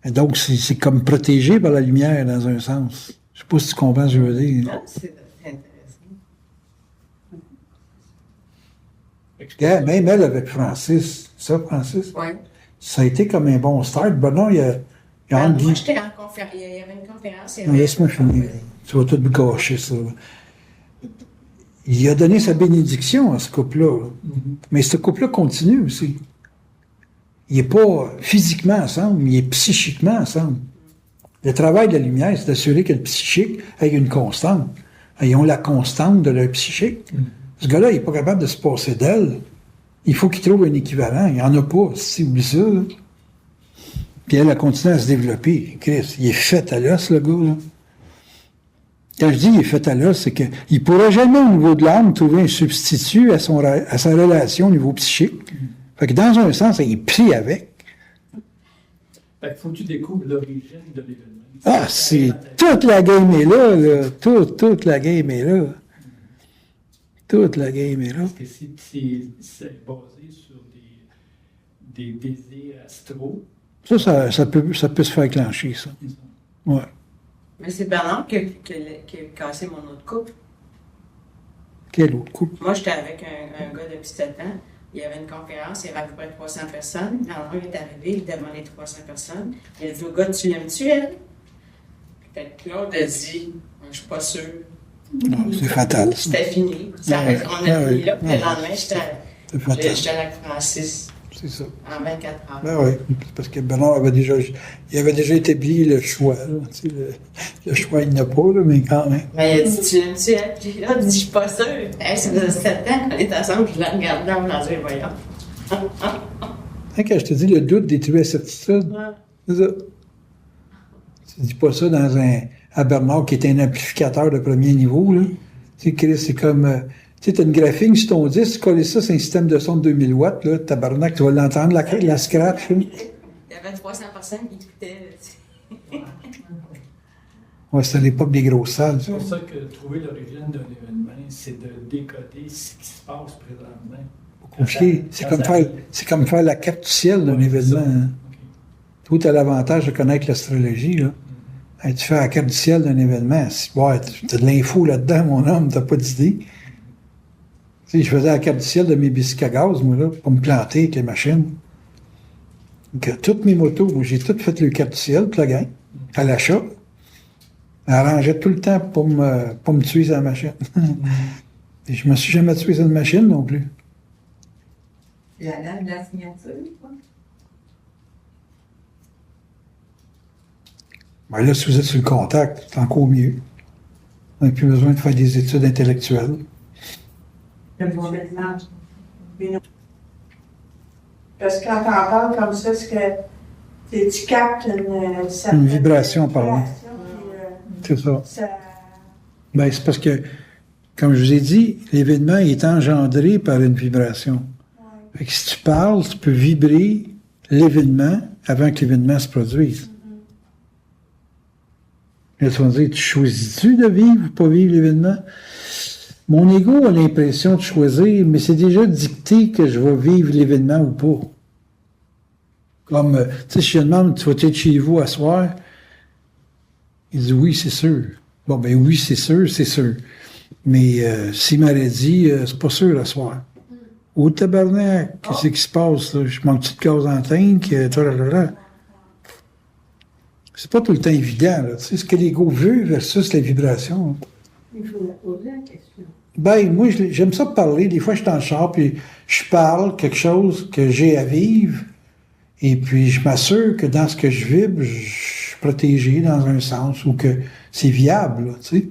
Et donc, c'est comme protégé par la lumière, dans un sens. Je ne sais pas si tu comprends ce que je veux dire. Non, c'est intéressant. Yeah, même elle avec Francis. Ça, Francis? Oui. Ça a été comme un bon start. Ben non, il y a Moi, j'étais en conférence. Il y avait une conférence. Non, laisse-moi finir. Tu vas tout me gâcher, ça. Il a donné sa bénédiction à ce couple-là. Mais ce couple-là continue aussi. Il n'est pas physiquement ensemble, mais il est psychiquement ensemble. Le travail de la lumière, c'est d'assurer que le psychique ait une constante. Ils ont la constante de leur psychique. Ce gars-là, il n'est pas capable de se passer d'elle. Il faut qu'il trouve un équivalent. Il n'y en a pas. Si, oublie ça. Là. Puis elle a continué à se développer. Chris, il est fait à l'os, le gars. Là. Quand je dis il est fait à l'os, c'est qu'il ne pourra jamais, au niveau de l'âme, trouver un substitut à sa relation au niveau psychique. Fait que dans un sens, il est pris avec. Fait qu'il faut que tu découvres l'origine de l'événement. Ah, c'est... Toute la game est là, là. Toute la game est là. Toute la game est là. Parce que c'est basé sur des désirs astraux. Ça peut se faire clencher, ça. Ouais. Mais c'est Bernard qui a cassé mon autre couple. Quel autre couple? Moi, j'étais avec un gars de 17 ans. Il y avait une conférence, il y avait à peu près 300 personnes. Bernard est arrivé, il demandait 300 personnes. Il a dit au gars, tu l'aimes-tu, elle? Fait que Claude a dit, je suis pas sûr. Non, c'est fatal. Ça. C'était fini. On a fini là. Puis le lendemain, j'étais avec Francis. C'est ça. En 24 heures. Ben oui, parce que Bernard avait déjà établi le choix. Là. Tu sais, le choix, il n'y en a pas, là, mais quand même. Mais il a dit, tu l'aimes-tu, elle? Puis là, il dit, je suis pas sûre. Hey, ça faisait 7 ans qu'on est ensemble, je la regardais en me disant, voyons. Quand je te dis le doute détruit la certitude, c'est ça. Tu dis pas ça à Bernard qui est un amplificateur de premier niveau. Là. Tu sais, c'est comme... tu sais, tu as une graphine sur ton disque, tu colles ça, c'est un système de son de 2000 watts, là, tabarnak, tu vas l'entendre, la scratch. Il y avait 300 personnes qui écoutaient. Ouais, c'était à l'époque des grosses salles. C'est pour ça que trouver l'origine d'un événement, c'est de décoder ce qui se passe présentement. Compliqué. C'est comme faire la carte du ciel d'un événement. Hein. Toi, tu as l'avantage de connaître l'astrologie, là. Hey, tu fais la carte du ciel d'un événement. Ouais, tu as de l'info là-dedans, mon homme, tu n'as pas d'idée. Tu sais, je faisais la carte du ciel de mes bicycles à gaz, moi, là, pour me planter avec les machines. Donc, toutes mes motos, moi, j'ai toutes fait le carte du ciel, toute la gang, à l'achat. Elle arrangeait tout le temps pour me tuer sur la machine. Et je me suis jamais tué sur une machine non plus. Il y a là de la signature, quoi. Ben là, si vous êtes sur le contact, c'est encore mieux. On n'a plus besoin de faire des études intellectuelles. Parce que quand t'en parles comme ça, c'est que tu captes Une vibration, pardon. C'est ça. Ben, c'est parce que, comme je vous ai dit, l'événement est engendré par une vibration. Ouais. Fait que si tu parles, tu peux vibrer l'événement avant que l'événement se produise. Là, tu vas me dire, tu choisis-tu de vivre ou pas vivre l'événement? Mon ego a l'impression de choisir, mais c'est déjà dicté que je vais vivre l'événement ou pas. Comme, tu sais, si je demande, tu vas être chez vous à soir? Il dit oui, c'est sûr. Bon, ben oui, c'est sûr, c'est sûr. Mais s'il m'aurait dit, c'est pas sûr à soir. Au tabarnak, qu'est-ce qui se passe, là? Je manque de gaz en tank, c'est pas tout le temps évident, là. Tu sais, ce que l'ego veut versus la vibration. Il faut la poser la question. Ben, moi, j'aime ça parler. Des fois, je suis en char, puis je parle quelque chose que j'ai à vivre, et puis je m'assure que dans ce que je vibre, je suis protégé dans un sens, ou que c'est viable, là, tu sais.